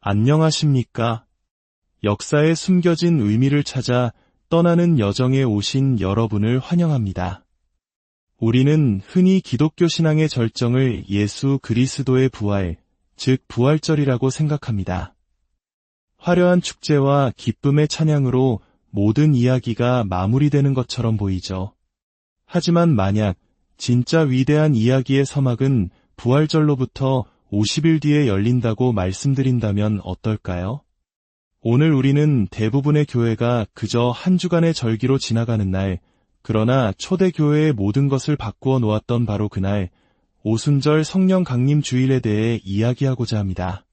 안녕하십니까? 역사에 숨겨진 의미를 찾아 떠나는 여정에 오신 여러분을 환영합니다. 우리는 흔히 기독교 신앙의 절정을 예수 그리스도의 부활, 즉 부활절이라고 생각합니다. 화려한 축제와 기쁨의 찬양으로 모든 이야기가 마무리되는 것처럼 보이죠. 하지만 만약 진짜 위대한 이야기의 서막은 부활절로부터 50일 뒤에 열린다고 말씀드린다면 어떨까요? 오늘 우리는 대부분의 교회가 그저 한 주간의 절기로 지나가는 날, 그러나 초대교회의 모든 것을 바꾸어 놓았던 바로 그날, 오순절 성령 강림 주일에 대해 이야기하고자 합니다.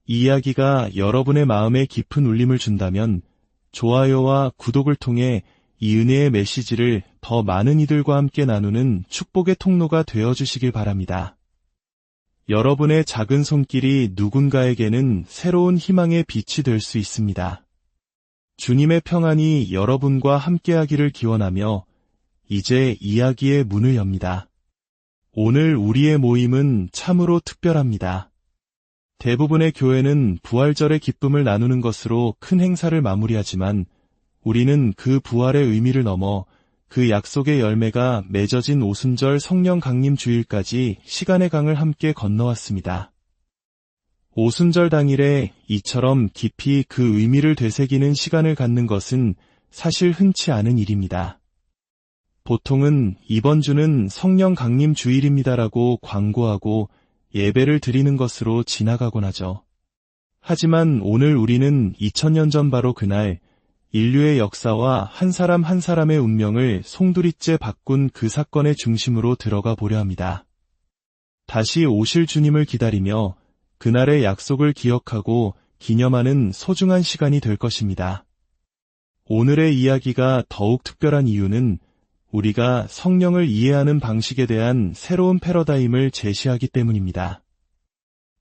이 이야기가 여러분의 마음에 깊은 울림을 준다면 좋아요와 구독을 통해 이 은혜의 메시지를 더 많은 이들과 함께 나누는 축복의 통로가 되어주시길 바랍니다. 여러분의 작은 손길이 누군가에게는 새로운 희망의 빛이 될 수 있습니다. 주님의 평안이 여러분과 함께하기를 기원하며 이제 이야기의 문을 엽니다. 오늘 우리의 모임은 참으로 특별합니다. 대부분의 교회는 부활절의 기쁨을 나누는 것으로 큰 행사를 마무리하지만 우리는 그 부활의 의미를 넘어 그 약속의 열매가 맺어진 오순절 성령 강림 주일까지 시간의 강을 함께 건너왔습니다. 오순절 당일에 이처럼 깊이 그 의미를 되새기는 시간을 갖는 것은 사실 흔치 않은 일입니다. 보통은 이번 주는 성령 강림 주일입니다라고 광고하고 예배를 드리는 것으로 지나가곤 하죠. 하지만 오늘 우리는 2000년 전 바로 그날 인류의 역사와 한 사람 한 사람의 운명을 송두리째 바꾼 그 사건의 중심으로 들어가 보려 합니다. 다시 오실 주님을 기다리며 그날의 약속을 기억하고 기념하는 소중한 시간이 될 것입니다. 오늘의 이야기가 더욱 특별한 이유는 우리가 성령을 이해하는 방식에 대한 새로운 패러다임을 제시하기 때문입니다.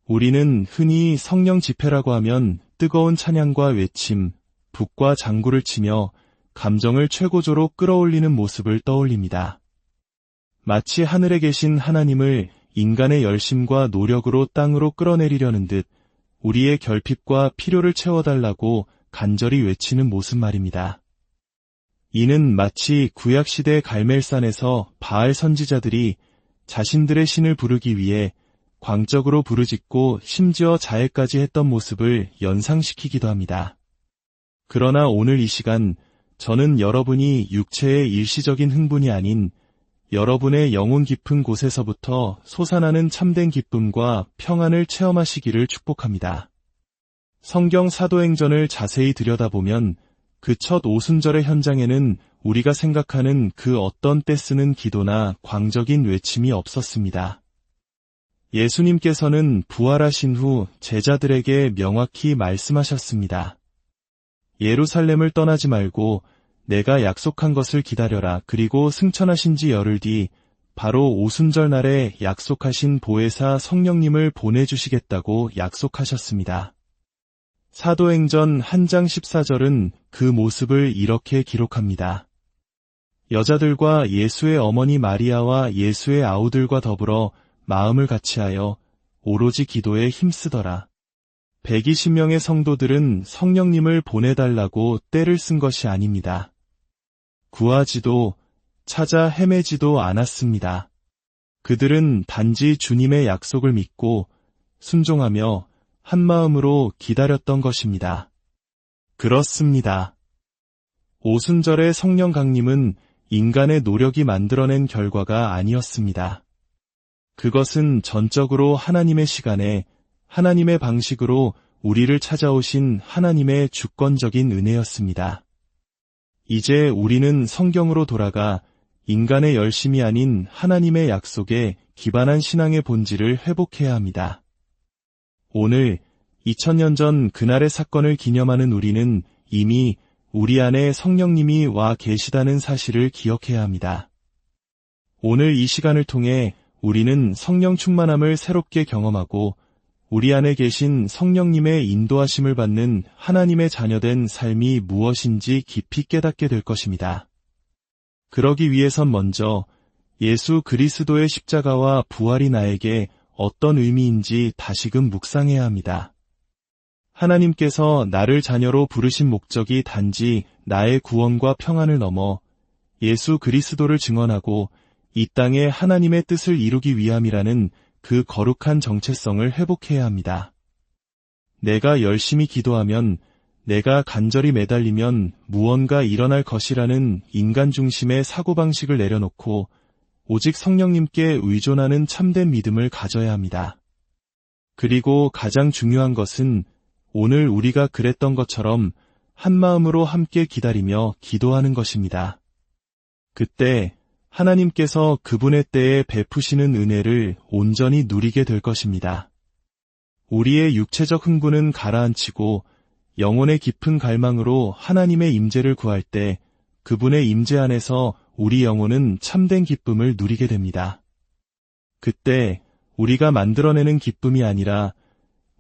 우리는 흔히 성령 집회라고 하면 뜨거운 찬양과 외침, 북과 장구를 치며 감정을 최고조로 끌어올리는 모습을 떠올립니다. 마치 하늘에 계신 하나님을 인간의 열심과 노력으로 땅으로 끌어내리려는 듯 우리의 결핍과 필요를 채워달라고 간절히 외치는 모습 말입니다. 이는 마치 구약시대 갈멜산에서 바알 선지자들이 자신들의 신을 부르기 위해 광적으로 부르짖고 심지어 자해까지 했던 모습을 연상시키기도 합니다. 그러나 오늘 이 시간 저는 여러분이 육체의 일시적인 흥분이 아닌 여러분의 영혼 깊은 곳에서부터 솟아나는 참된 기쁨과 평안을 체험하시기를 축복합니다. 성경 사도행전을 자세히 들여다보면 그 첫 오순절의 현장에는 우리가 생각하는 그 어떤 떼쓰는 기도나 광적인 외침이 없었습니다. 예수님께서는 부활하신 후 제자들에게 명확히 말씀하셨습니다. 예루살렘을 떠나지 말고 내가 약속한 것을 기다려라. 그리고 승천하신 지 열흘 뒤 바로 오순절 날에 약속하신 보혜사 성령님을 보내주시겠다고 약속하셨습니다. 사도행전 1장 14절은 그 모습을 이렇게 기록합니다. 여자들과 예수의 어머니 마리아와 예수의 아우들과 더불어 마음을 같이하여 오로지 기도에 힘쓰더라. 120명의 성도들은 성령님을 보내달라고 떼를 쓴 것이 아닙니다. 구하지도 찾아 헤매지도 않았습니다. 그들은 단지 주님의 약속을 믿고 순종하며 한마음으로 기다렸던 것입니다. 그렇습니다. 오순절의 성령 강림은 인간의 노력이 만들어낸 결과가 아니었습니다. 그것은 전적으로 하나님의 시간에 하나님의 방식으로 우리를 찾아오신 하나님의 주권적인 은혜였습니다. 이제 우리는 성경으로 돌아가 인간의 열심이 아닌 하나님의 약속에 기반한 신앙의 본질을 회복해야 합니다. 오늘 2000년 전 그날의 사건을 기념하는 우리는 이미 우리 안에 성령님이 와 계시다는 사실을 기억해야 합니다. 오늘 이 시간을 통해 우리는 성령 충만함을 새롭게 경험하고 우리 안에 계신 성령님의 인도하심을 받는 하나님의 자녀된 삶이 무엇인지 깊이 깨닫게 될 것입니다. 그러기 위해선 먼저 예수 그리스도의 십자가와 부활이 나에게 어떤 의미인지 다시금 묵상해야 합니다. 하나님께서 나를 자녀로 부르신 목적이 단지 나의 구원과 평안을 넘어 예수 그리스도를 증언하고 이 땅에 하나님의 뜻을 이루기 위함이라는 그 거룩한 정체성을 회복해야 합니다. 내가 열심히 기도하면, 내가 간절히 매달리면 무언가 일어날 것이라는 인간 중심의 사고방식을 내려놓고 오직 성령님께 의존하는 참된 믿음을 가져야 합니다. 그리고 가장 중요한 것은 오늘 우리가 그랬던 것처럼 한마음으로 함께 기다리며 기도하는 것입니다. 그때 하나님께서 그분의 때에 베푸시는 은혜를 온전히 누리게 될 것입니다. 우리의 육체적 흥분은 가라앉히고 영혼의 깊은 갈망으로 하나님의 임재를 구할 때 그분의 임재 안에서 우리 영혼은 참된 기쁨을 누리게 됩니다. 그때 우리가 만들어내는 기쁨이 아니라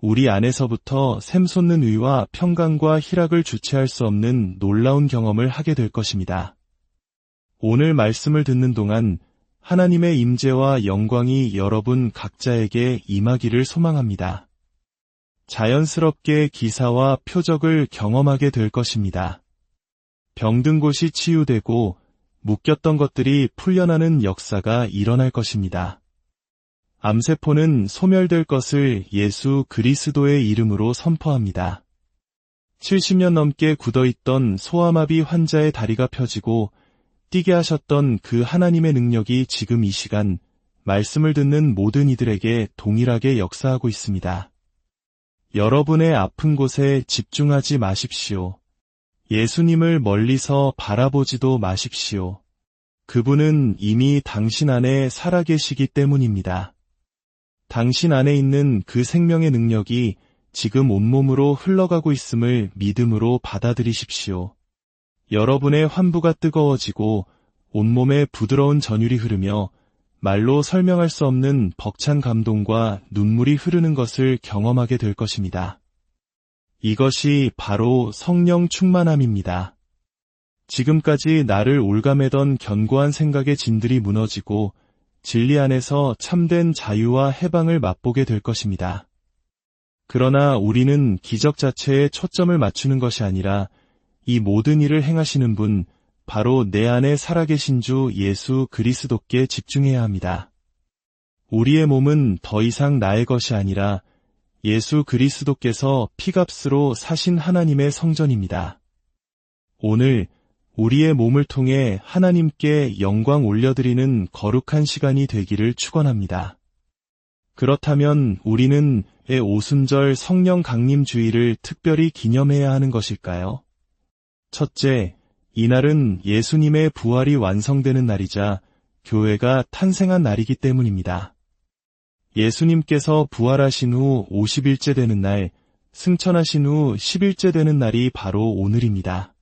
우리 안에서부터 샘솟는 의와 평강과 희락을 주체할 수 없는 놀라운 경험을 하게 될 것입니다. 오늘 말씀을 듣는 동안 하나님의 임재와 영광이 여러분 각자에게 임하기를 소망합니다. 자연스럽게 기사와 표적을 경험하게 될 것입니다. 병든 곳이 치유되고 묶였던 것들이 풀려나는 역사가 일어날 것입니다. 암세포는 소멸될 것을 예수 그리스도의 이름으로 선포합니다. 70년 넘게 굳어있던 소아마비 환자의 다리가 펴지고 뛰게 하셨던 그 하나님의 능력이 지금 이 시간 말씀을 듣는 모든 이들에게 동일하게 역사하고 있습니다. 여러분의 아픈 곳에 집중하지 마십시오. 예수님을 멀리서 바라보지도 마십시오. 그분은 이미 당신 안에 살아계시기 때문입니다. 당신 안에 있는 그 생명의 능력이 지금 온몸으로 흘러가고 있음을 믿음으로 받아들이십시오. 여러분의 환부가 뜨거워지고 온몸에 부드러운 전율이 흐르며 말로 설명할 수 없는 벅찬 감동과 눈물이 흐르는 것을 경험하게 될 것입니다. 이것이 바로 성령 충만함입니다. 지금까지 나를 올가매던 견고한 생각의 진들이 무너지고 진리 안에서 참된 자유와 해방을 맛보게 될 것입니다. 그러나 우리는 기적 자체에 초점을 맞추는 것이 아니라 이 모든 일을 행하시는 분, 바로 내 안에 살아계신 주 예수 그리스도께 집중해야 합니다. 우리의 몸은 더 이상 나의 것이 아니라 예수 그리스도께서 피값으로 사신 하나님의 성전입니다. 오늘 우리의 몸을 통해 하나님께 영광 올려드리는 거룩한 시간이 되기를 축원합니다. 그렇다면 우리는 오순절 성령 강림 주일을 특별히 기념해야 하는 것일까요? 첫째, 이날은 예수님의 부활이 완성되는 날이자 교회가 탄생한 날이기 때문입니다. 예수님께서 부활하신 후 50일째 되는 날, 승천하신 후 10일째 되는 날이 바로 오늘입니다.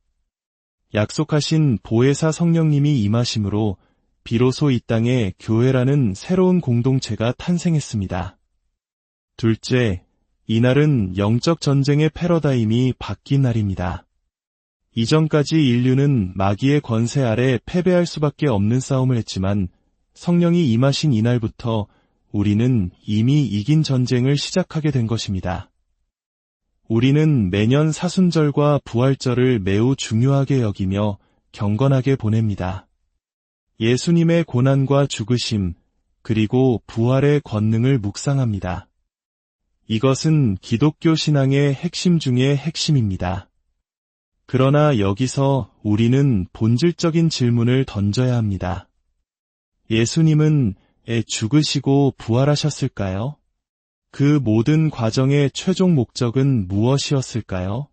약속하신 보혜사 성령님이 임하심으로 비로소 이 땅에 교회라는 새로운 공동체가 탄생했습니다. 둘째, 이날은 영적 전쟁의 패러다임이 바뀐 날입니다. 이전까지 인류는 마귀의 권세 아래 패배할 수밖에 없는 싸움을 했지만 성령이 임하신 이날부터 우리는 이미 이긴 전쟁을 시작하게 된 것입니다. 우리는 매년 사순절과 부활절을 매우 중요하게 여기며 경건하게 보냅니다. 예수님의 고난과 죽으심, 그리고 부활의 권능을 묵상합니다. 이것은 기독교 신앙의 핵심 중의 핵심입니다. 그러나 여기서 우리는 본질적인 질문을 던져야 합니다. 예수님은 죽으시고 부활하셨을까요? 그 모든 과정의 최종 목적은 무엇이었을까요?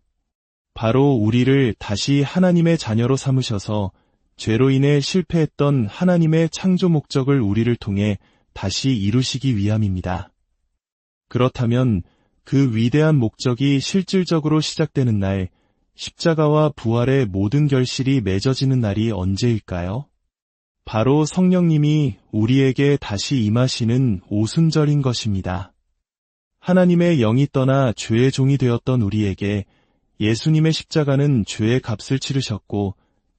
바로 우리를 다시 하나님의 자녀로 삼으셔서 죄로 인해 실패했던 하나님의 창조 목적을 우리를 통해 다시 이루시기 위함입니다. 그렇다면 그 위대한 목적이 실질적으로 시작되는 날, 십자가와 부활의 모든 결실이 맺어지는 날이 언제일까요? 바로 성령님이 우리에게 다시 임하시는 오순절인 것입니다. 하나님의 영이 떠나 죄의 종이 되었던 우리에게 예수님의 십자가는 죄의 값을 치르셨고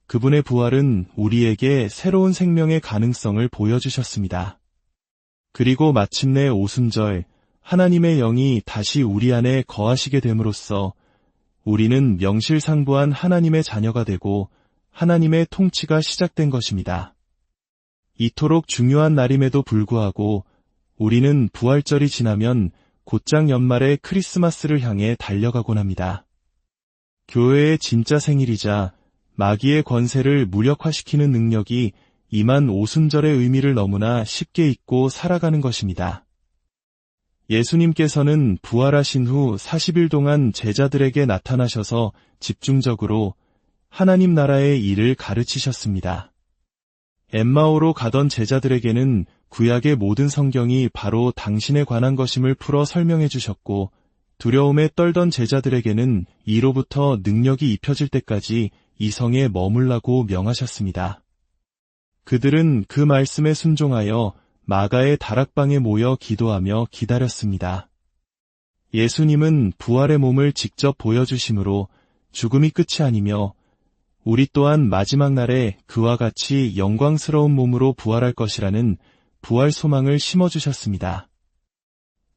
그분의 부활은 우리에게 새로운 생명의 가능성을 보여주셨습니다. 그리고 마침내 오순절, 하나님의 영이 다시 우리 안에 거하시게 됨으로써 우리는 명실상부한 하나님의 자녀가 되고 하나님의 통치가 시작된 것입니다. 이토록 중요한 날임에도 불구하고 우리는 부활절이 지나면 곧장 연말의 크리스마스를 향해 달려가곤 합니다. 교회의 진짜 생일이자 마귀의 권세를 무력화시키는 능력이 임한 오순절의 의미를 너무나 쉽게 잊고 살아가는 것입니다. 예수님께서는 부활하신 후 40일 동안 제자들에게 나타나셔서 집중적으로 하나님 나라의 일을 가르치셨습니다. 엠마오로 가던 제자들에게는 구약의 모든 성경이 바로 당신에 관한 것임을 풀어 설명해 주셨고, 두려움에 떨던 제자들에게는 이로부터 능력이 입혀질 때까지 이 성에 머물라고 명하셨습니다. 그들은 그 말씀에 순종하여 마가의 다락방에 모여 기도하며 기다렸습니다. 예수님은 부활의 몸을 직접 보여주심으로 죽음이 끝이 아니며 우리 또한 마지막 날에 그와 같이 영광스러운 몸으로 부활할 것이라는 부활 소망을 심어주셨습니다.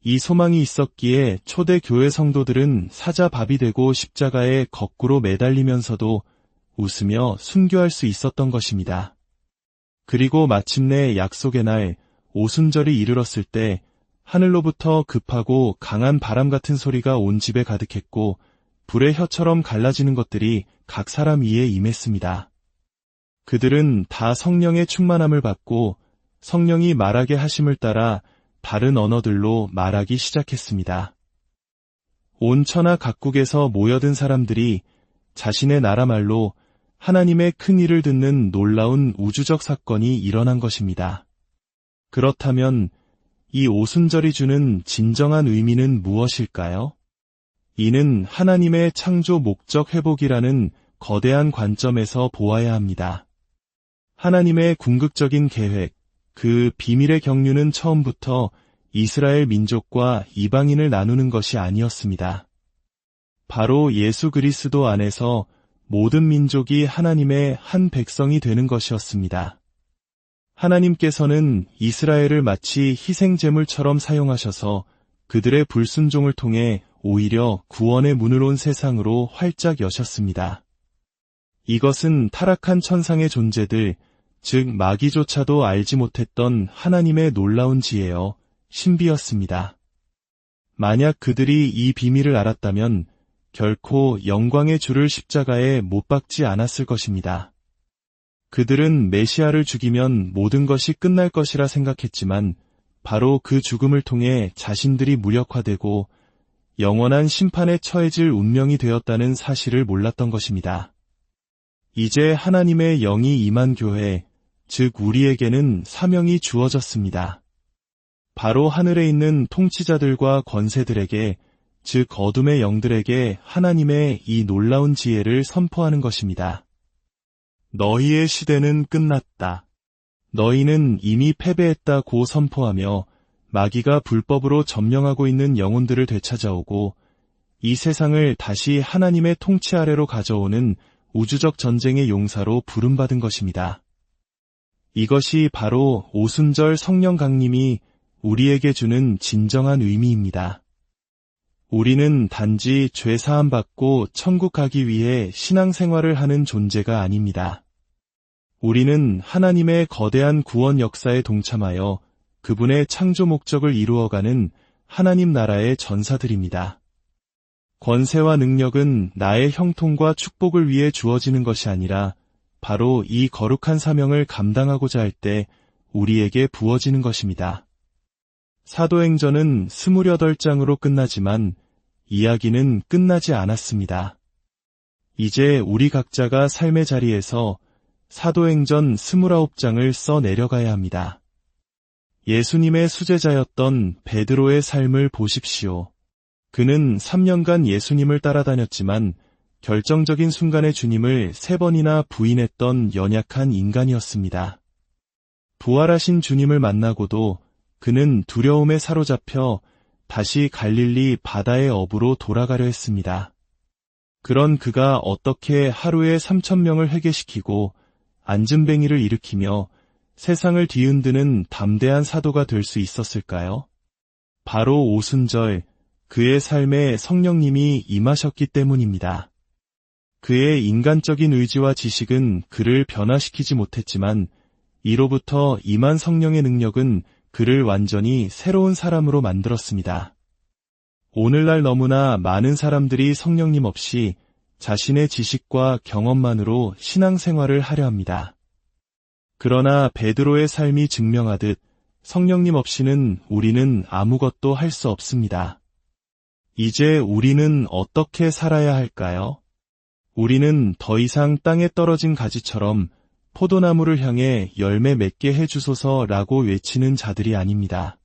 이 소망이 있었기에 초대 교회 성도들은 사자밥이 되고 십자가에 거꾸로 매달리면서도 웃으며 순교할 수 있었던 것입니다. 그리고 마침내 약속의 날 오순절이 이르렀을 때 하늘로부터 급하고 강한 바람 같은 소리가 온 집에 가득했고 불의 혀처럼 갈라지는 것들이 각 사람 위에 임했습니다. 그들은 다 성령의 충만함을 받고 성령이 말하게 하심을 따라 다른 언어들로 말하기 시작했습니다. 온 천하 각국에서 모여든 사람들이 자신의 나라 말로 하나님의 큰 일을 듣는 놀라운 우주적 사건이 일어난 것입니다. 그렇다면 이 오순절이 주는 진정한 의미는 무엇일까요? 이는 하나님의 창조 목적 회복이라는 거대한 관점에서 보아야 합니다. 하나님의 궁극적인 계획, 그 비밀의 경륜은 처음부터 이스라엘 민족과 이방인을 나누는 것이 아니었습니다. 바로 예수 그리스도 안에서 모든 민족이 하나님의 한 백성이 되는 것이었습니다. 하나님께서는 이스라엘을 마치 희생제물처럼 사용하셔서 그들의 불순종을 통해 오히려 구원의 문을 온 세상으로 활짝 여셨습니다. 이것은 타락한 천상의 존재들, 즉 마귀조차도 알지 못했던 하나님의 놀라운 지혜여 신비였습니다. 만약 그들이 이 비밀을 알았다면 결코 영광의 주를 십자가에 못 박지 않았을 것입니다. 그들은 메시아를 죽이면 모든 것이 끝날 것이라 생각했지만 바로 그 죽음을 통해 자신들이 무력화되고 영원한 심판에 처해질 운명이 되었다는 사실을 몰랐던 것입니다. 이제 하나님의 영이 임한 교회, 즉 우리에게는 사명이 주어졌습니다. 바로 하늘에 있는 통치자들과 권세들에게, 즉 어둠의 영들에게 하나님의 이 놀라운 지혜를 선포하는 것입니다. 너희의 시대는 끝났다. 너희는 이미 패배했다고 선포하며 마귀가 불법으로 점령하고 있는 영혼들을 되찾아오고 이 세상을 다시 하나님의 통치 아래로 가져오는 우주적 전쟁의 용사로 부름받은 것입니다. 이것이 바로 오순절 성령 강림이 우리에게 주는 진정한 의미입니다. 우리는 단지 죄 사함 받고 천국 가기 위해 신앙생활을 하는 존재가 아닙니다. 우리는 하나님의 거대한 구원 역사에 동참하여 그분의 창조 목적을 이루어가는 하나님 나라의 전사들입니다. 권세와 능력은 나의 형통과 축복을 위해 주어지는 것이 아니라 바로 이 거룩한 사명을 감당하고자 할 때 우리에게 부어지는 것입니다. 사도행전은 28장으로 끝나지만 이야기는 끝나지 않았습니다. 이제 우리 각자가 삶의 자리에서 사도행전 29장을 써 내려가야 합니다. 예수님의 수제자였던 베드로의 삶을 보십시오. 그는 3년간 예수님을 따라다녔지만 결정적인 순간에 주님을 3번이나 부인했던 연약한 인간이었습니다. 부활하신 주님을 만나고도 그는 두려움에 사로잡혀 다시 갈릴리 바다의 어부로 돌아가려 했습니다. 그런 그가 어떻게 하루에 3,000명을 회개시키고 안진뱅이를 일으키며 세상을 뒤흔드는 담대한 사도가 될 수 있었을까요? 바로 오순절 그의 삶에 성령님이 임하셨기 때문입니다. 그의 인간적인 의지와 지식은 그를 변화시키지 못했지만 이로부터 임한 성령의 능력은 그를 완전히 새로운 사람으로 만들었습니다. 오늘날 너무나 많은 사람들이 성령님 없이 자신의 지식과 경험만으로 신앙생활을 하려 합니다. 그러나 베드로의 삶이 증명하듯 성령님 없이는 우리는 아무것도 할 수 없습니다. 이제 우리는 어떻게 살아야 할까요? 우리는 더 이상 땅에 떨어진 가지처럼 포도나무를 향해 열매 맺게 해주소서라고 외치는 자들이 아닙니다.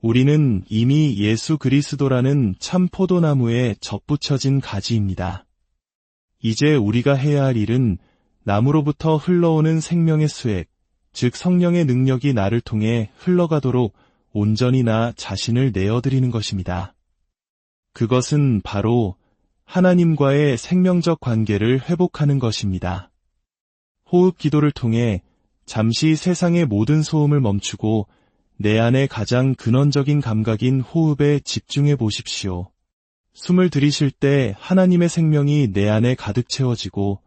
우리는 이미 예수 그리스도라는 참 포도나무에 접붙여진 가지입니다. 이제 우리가 해야 할 일은 나무로부터 흘러오는 생명의 수액, 즉 성령의 능력이 나를 통해 흘러가도록 온전히 나 자신을 내어드리는 것입니다. 그것은 바로 하나님과의 생명적 관계를 회복하는 것입니다. 호흡 기도를 통해 잠시 세상의 모든 소음을 멈추고 내 안의 가장 근원적인 감각인 호흡에 집중해 보십시오. 숨을 들이쉴 때 하나님의 생명이 내 안에 가득 채워지고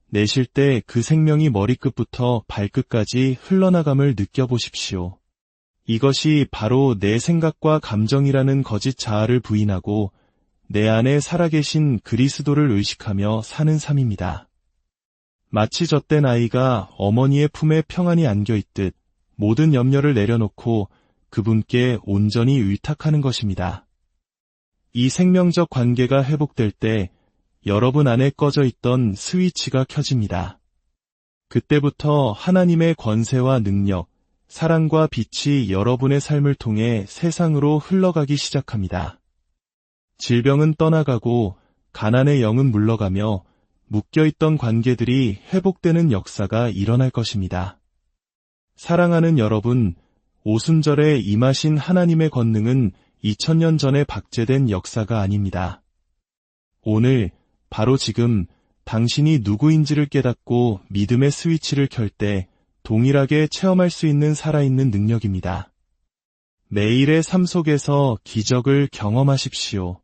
내쉴 때 그 생명이 머리끝부터 발끝까지 흘러나감을 느껴보십시오. 이것이 바로 내 생각과 감정이라는 거짓 자아를 부인하고 내 안에 살아계신 그리스도를 의식하며 사는 삶입니다. 마치 젖된 아이가 어머니의 품에 평안히 안겨있듯 모든 염려를 내려놓고 그분께 온전히 의탁하는 것입니다. 이 생명적 관계가 회복될 때 여러분 안에 꺼져 있던 스위치가 켜집니다. 그때부터 하나님의 권세와 능력, 사랑과 빛이 여러분의 삶을 통해 세상으로 흘러가기 시작합니다. 질병은 떠나가고 가난의 영은 물러가며 묶여있던 관계들이 회복되는 역사가 일어날 것입니다. 사랑하는 여러분, 오순절에 임하신 하나님의 권능은 2000년 전에 박제된 역사가 아닙니다. 오늘, 바로 지금 당신이 누구인지를 깨닫고 믿음의 스위치를 켤 때 동일하게 체험할 수 있는 살아있는 능력입니다. 매일의 삶 속에서 기적을 경험하십시오.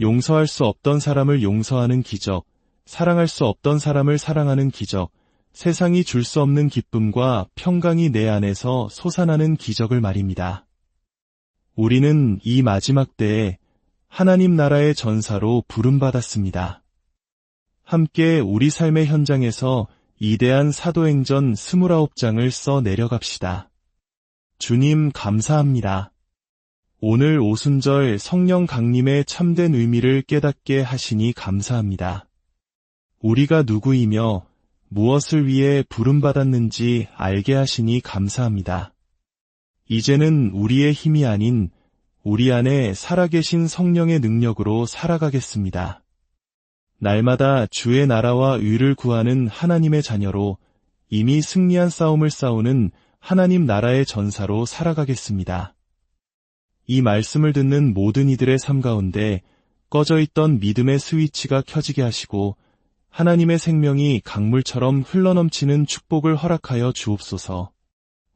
용서할 수 없던 사람을 용서하는 기적, 사랑할 수 없던 사람을 사랑하는 기적, 세상이 줄 수 없는 기쁨과 평강이 내 안에서 솟아나는 기적을 말입니다. 우리는 이 마지막 때에 하나님 나라의 전사로 부름받았습니다. 함께 우리 삶의 현장에서 이대한 사도행전 29장을 써 내려갑시다. 주님 감사합니다. 오늘 오순절 성령 강림의 참된 의미를 깨닫게 하시니 감사합니다. 우리가 누구이며 무엇을 위해 부름받았는지 알게 하시니 감사합니다. 이제는 우리의 힘이 아닌 우리 안에 살아계신 성령의 능력으로 살아가겠습니다. 날마다 주의 나라와 의를 구하는 하나님의 자녀로 이미 승리한 싸움을 싸우는 하나님 나라의 전사로 살아가겠습니다. 이 말씀을 듣는 모든 이들의 삶 가운데 꺼져 있던 믿음의 스위치가 켜지게 하시고 하나님의 생명이 강물처럼 흘러넘치는 축복을 허락하여 주옵소서.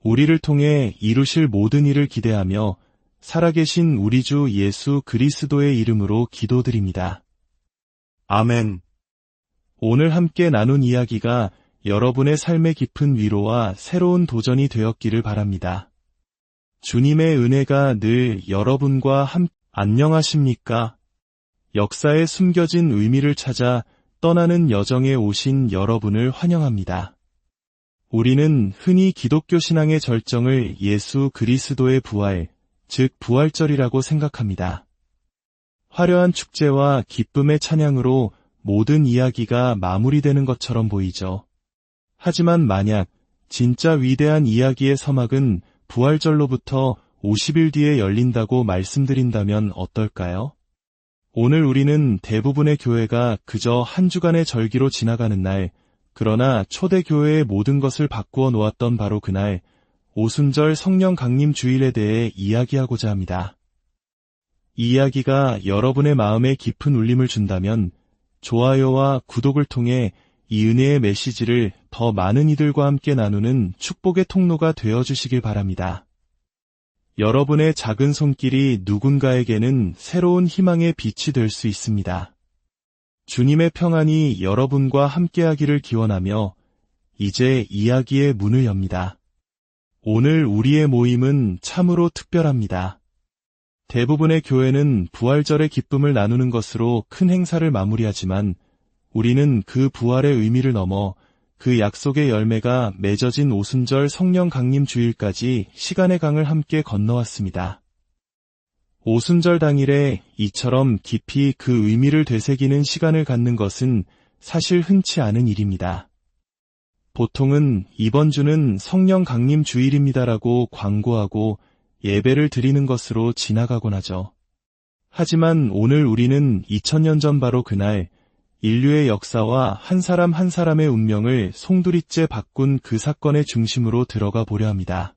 우리를 통해 이루실 모든 일을 기대하며 살아계신 우리 주 예수 그리스도의 이름으로 기도드립니다. 아멘. 오늘 함께 나눈 이야기가 여러분의 삶의 깊은 위로와 새로운 도전이 되었기를 바랍니다. 주님의 은혜가 늘 여러분과 안녕하십니까? 역사에 숨겨진 의미를 찾아 떠나는 여정에 오신 여러분을 환영합니다. 우리는 흔히 기독교 신앙의 절정을 예수 그리스도의 부활, 즉 부활절이라고 생각합니다. 화려한 축제와 기쁨의 찬양으로 모든 이야기가 마무리되는 것처럼 보이죠. 하지만 만약 진짜 위대한 이야기의 서막은 부활절로부터 50일 뒤에 열린다고 말씀드린다면 어떨까요? 오늘 우리는 대부분의 교회가 그저 한 주간의 절기로 지나가는 날, 그러나 초대교회의 모든 것을 바꾸어 놓았던 바로 그날, 오순절 성령 강림 주일에 대해 이야기하고자 합니다. 이 이야기가 여러분의 마음에 깊은 울림을 준다면 좋아요와 구독을 통해 이 은혜의 메시지를 더 많은 이들과 함께 나누는 축복의 통로가 되어주시길 바랍니다. 여러분의 작은 손길이 누군가에게는 새로운 희망의 빛이 될 수 있습니다. 주님의 평안이 여러분과 함께하기를 기원하며 이제 이야기의 문을 엽니다. 오늘 우리의 모임은 참으로 특별합니다. 대부분의 교회는 부활절의 기쁨을 나누는 것으로 큰 행사를 마무리하지만 우리는 그 부활의 의미를 넘어 그 약속의 열매가 맺어진 오순절 성령 강림 주일까지 시간의 강을 함께 건너왔습니다. 오순절 당일에 이처럼 깊이 그 의미를 되새기는 시간을 갖는 것은 사실 흔치 않은 일입니다. 보통은 이번 주는 성령 강림 주일입니다라고 광고하고 예배를 드리는 것으로 지나가곤 하죠. 하지만 오늘 우리는 2000년 전 바로 그날 인류의 역사와 한 사람 한 사람의 운명을 송두리째 바꾼 그 사건의 중심으로 들어가 보려 합니다.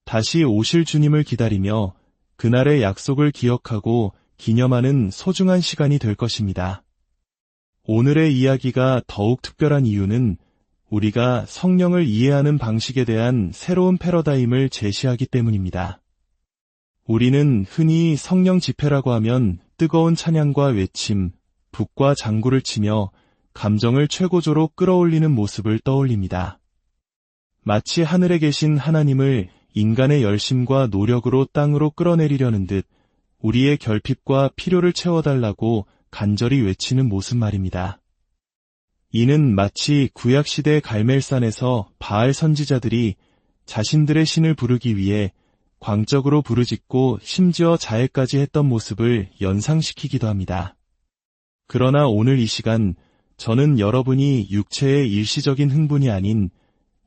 다시 오실 주님을 기다리며 그날의 약속을 기억하고 기념하는 소중한 시간이 될 것입니다. 오늘의 이야기가 더욱 특별한 이유는 우리가 성령을 이해하는 방식에 대한 새로운 패러다임을 제시하기 때문입니다. 우리는 흔히 성령 집회라고 하면 뜨거운 찬양과 외침, 북과 장구를 치며 감정을 최고조로 끌어올리는 모습을 떠올립니다. 마치 하늘에 계신 하나님을 인간의 열심과 노력으로 땅으로 끌어내리려는 듯 우리의 결핍과 필요를 채워달라고 간절히 외치는 모습 말입니다. 이는 마치 구약시대 갈멜산에서 바알 선지자들이 자신들의 신을 부르기 위해 광적으로 부르짖고 심지어 자해까지 했던 모습을 연상시키기도 합니다. 그러나 오늘 이 시간 저는 여러분이 육체의 일시적인 흥분이 아닌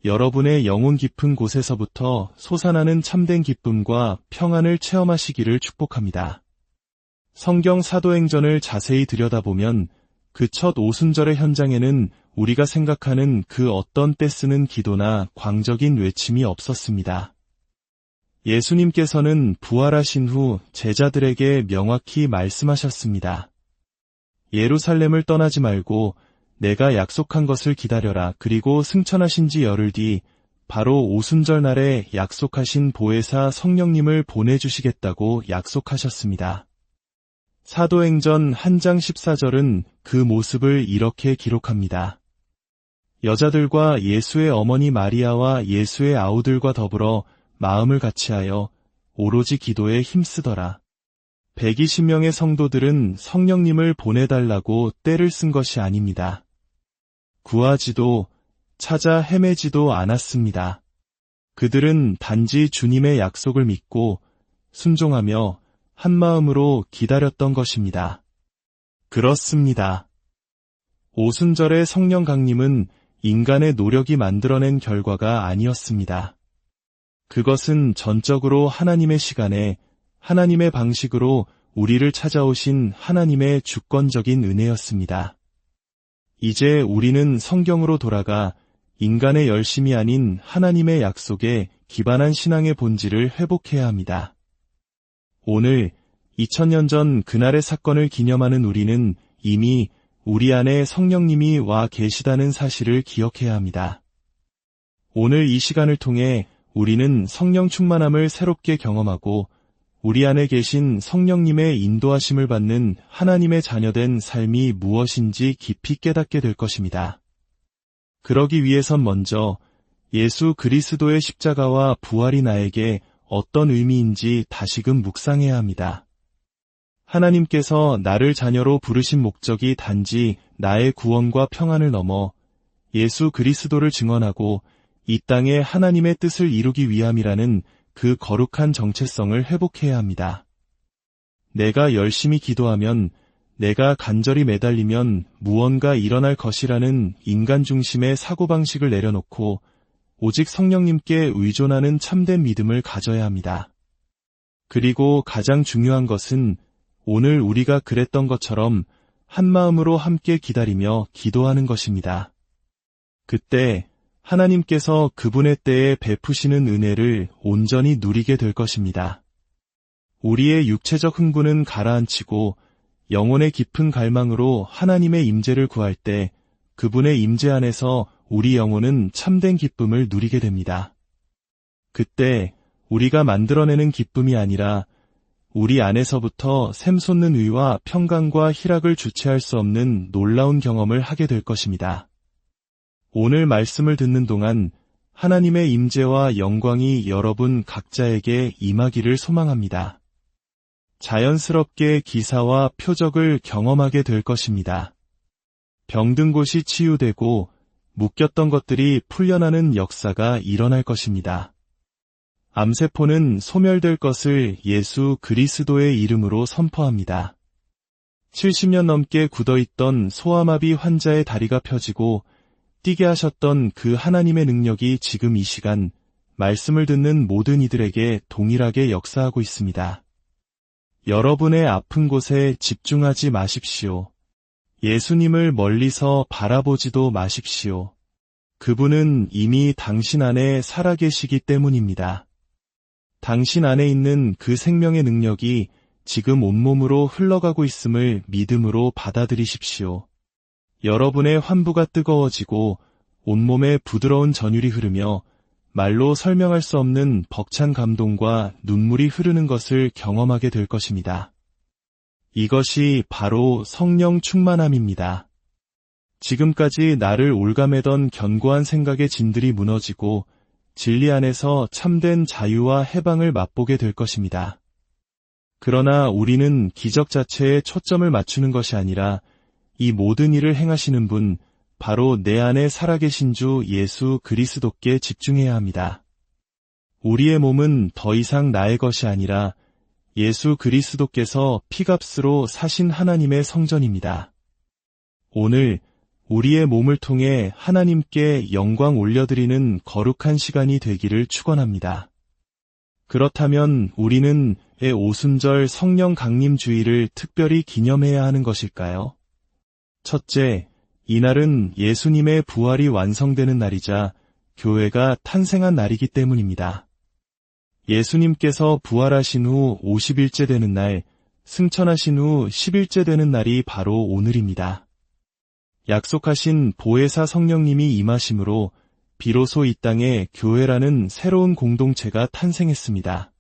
여러분의 영혼 깊은 곳에서부터 솟아나는 참된 기쁨과 평안을 체험하시기를 축복합니다. 성경 사도행전을 자세히 들여다보면 그 첫 오순절의 현장에는 우리가 생각하는 그 어떤 떼쓰는 기도나 광적인 외침이 없었습니다. 예수님께서는 부활하신 후 제자들에게 명확히 말씀하셨습니다. 예루살렘을 떠나지 말고 내가 약속한 것을 기다려라. 그리고 승천하신 지 열흘 뒤 바로 오순절 날에 약속하신 보혜사 성령님을 보내주시겠다고 약속하셨습니다. 사도행전 1장 14절은 그 모습을 이렇게 기록합니다. 여자들과 예수의 어머니 마리아와 예수의 아우들과 더불어 마음을 같이하여 오로지 기도에 힘쓰더라. 120명의 성도들은 성령님을 보내달라고 떼를 쓴 것이 아닙니다. 구하지도 찾아 헤매지도 않았습니다. 그들은 단지 주님의 약속을 믿고 순종하며 한마음으로 기다렸던 것입니다. 그렇습니다. 오순절의 성령 강림은 인간의 노력이 만들어낸 결과가 아니었습니다. 그것은 전적으로 하나님의 시간에 하나님의 방식으로 우리를 찾아오신 하나님의 주권적인 은혜였습니다. 이제 우리는 성경으로 돌아가 인간의 열심이 아닌 하나님의 약속에 기반한 신앙의 본질을 회복해야 합니다. 오늘 2000년 전 그날의 사건을 기념하는 우리는 이미 우리 안에 성령님이 와 계시다는 사실을 기억해야 합니다. 오늘 이 시간을 통해 우리는 성령 충만함을 새롭게 경험하고 우리 안에 계신 성령님의 인도하심을 받는 하나님의 자녀된 삶이 무엇인지 깊이 깨닫게 될 것입니다. 그러기 위해선 먼저 예수 그리스도의 십자가와 부활이 나에게 어떤 의미인지 다시금 묵상해야 합니다. 하나님께서 나를 자녀로 부르신 목적이 단지 나의 구원과 평안을 넘어 예수 그리스도를 증언하고 이 땅에 하나님의 뜻을 이루기 위함이라는 그 거룩한 정체성을 회복해야 합니다. 내가 열심히 기도하면, 내가 간절히 매달리면 무언가 일어날 것이라는 인간 중심의 사고방식을 내려놓고 오직 성령님께 의존하는 참된 믿음을 가져야 합니다. 그리고 가장 중요한 것은 오늘 우리가 그랬던 것처럼 한마음으로 함께 기다리며 기도하는 것입니다. 그때 하나님께서 그분의 때에 베푸시는 은혜를 온전히 누리게 될 것입니다. 우리의 육체적 흥분은 가라앉히고 영혼의 깊은 갈망으로 하나님의 임재를 구할 때 그분의 임재 안에서 우리 영혼은 참된 기쁨을 누리게 됩니다. 그때 우리가 만들어내는 기쁨이 아니라 우리 안에서부터 샘솟는 의와 평강과 희락을 주체할 수 없는 놀라운 경험을 하게 될 것입니다. 오늘 말씀을 듣는 동안 하나님의 임재와 영광이 여러분 각자에게 임하기를 소망합니다. 자연스럽게 기사와 표적을 경험하게 될 것입니다. 병든 곳이 치유되고 묶였던 것들이 풀려나는 역사가 일어날 것입니다. 암세포는 소멸될 것을 예수 그리스도의 이름으로 선포합니다. 70년 넘게 굳어있던 소아마비 환자의 다리가 펴지고 뛰게 하셨던 그 하나님의 능력이 지금 이 시간 말씀을 듣는 모든 이들에게 동일하게 역사하고 있습니다. 여러분의 아픈 곳에 집중하지 마십시오. 예수님을 멀리서 바라보지도 마십시오. 그분은 이미 당신 안에 살아계시기 때문입니다. 당신 안에 있는 그 생명의 능력이 지금 온몸으로 흘러가고 있음을 믿음으로 받아들이십시오. 여러분의 환부가 뜨거워지고 온몸에 부드러운 전율이 흐르며 말로 설명할 수 없는 벅찬 감동과 눈물이 흐르는 것을 경험하게 될 것입니다. 이것이 바로 성령 충만함입니다. 지금까지 나를 올가매던 견고한 생각의 진들이 무너지고 진리 안에서 참된 자유와 해방을 맛보게 될 것입니다. 그러나 우리는 기적 자체에 초점을 맞추는 것이 아니라 이 모든 일을 행하시는 분, 바로 내 안에 살아계신 주 예수 그리스도께 집중해야 합니다. 우리의 몸은 더 이상 나의 것이 아니라 예수 그리스도께서 피값으로 사신 하나님의 성전입니다. 오늘 우리의 몸을 통해 하나님께 영광 올려드리는 거룩한 시간이 되기를 축원합니다. 그렇다면 우리는 왜 오순절 성령 강림 주일을 특별히 기념해야 하는 것일까요? 첫째, 이날은 예수님의 부활이 완성되는 날이자 교회가 탄생한 날이기 때문입니다. 예수님께서 부활하신 후 50일째 되는 날, 승천하신 후 10일째 되는 날이 바로 오늘입니다. 약속하신 보혜사 성령님이 임하심으로 비로소 이 땅에 교회라는 새로운 공동체가 탄생했습니다.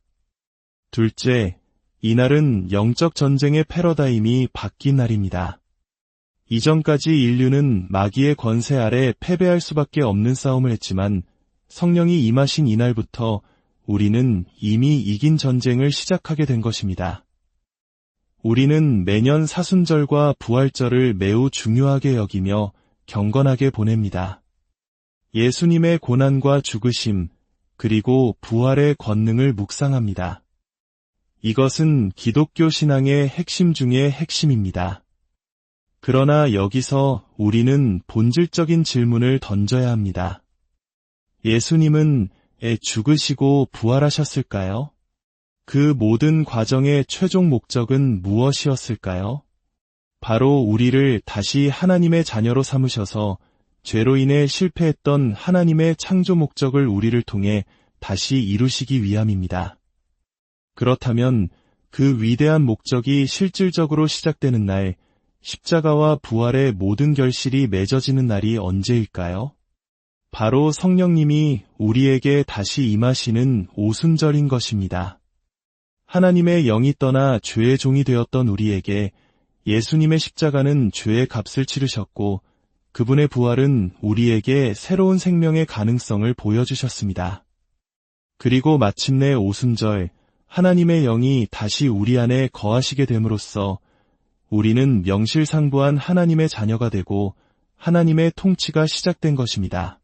둘째, 이날은 영적 전쟁의 패러다임이 바뀐 날입니다. 이전까지 인류는 마귀의 권세 아래 패배할 수밖에 없는 싸움을 했지만 성령이 임하신 이날부터 우리는 이미 이긴 전쟁을 시작하게 된 것입니다. 우리는 매년 사순절과 부활절을 매우 중요하게 여기며 경건하게 보냅니다. 예수님의 고난과 죽으심, 그리고 부활의 권능을 묵상합니다. 이것은 기독교 신앙의 핵심 중의 핵심입니다. 그러나 여기서 우리는 본질적인 질문을 던져야 합니다. 예수님은 죽으시고 부활하셨을까요? 그 모든 과정의 최종 목적은 무엇이었을까요? 바로 우리를 다시 하나님의 자녀로 삼으셔서 죄로 인해 실패했던 하나님의 창조 목적을 우리를 통해 다시 이루시기 위함입니다. 그렇다면 그 위대한 목적이 실질적으로 시작되는 날, 십자가와 부활의 모든 결실이 맺어지는 날이 언제일까요? 바로 성령님이 우리에게 다시 임하시는 오순절인 것입니다. 하나님의 영이 떠나 죄의 종이 되었던 우리에게 예수님의 십자가는 죄의 값을 치르셨고 그분의 부활은 우리에게 새로운 생명의 가능성을 보여주셨습니다. 그리고 마침내 오순절, 하나님의 영이 다시 우리 안에 거하시게 됨으로써 우리는 명실상부한 하나님의 자녀가 되고 하나님의 통치가 시작된 것입니다.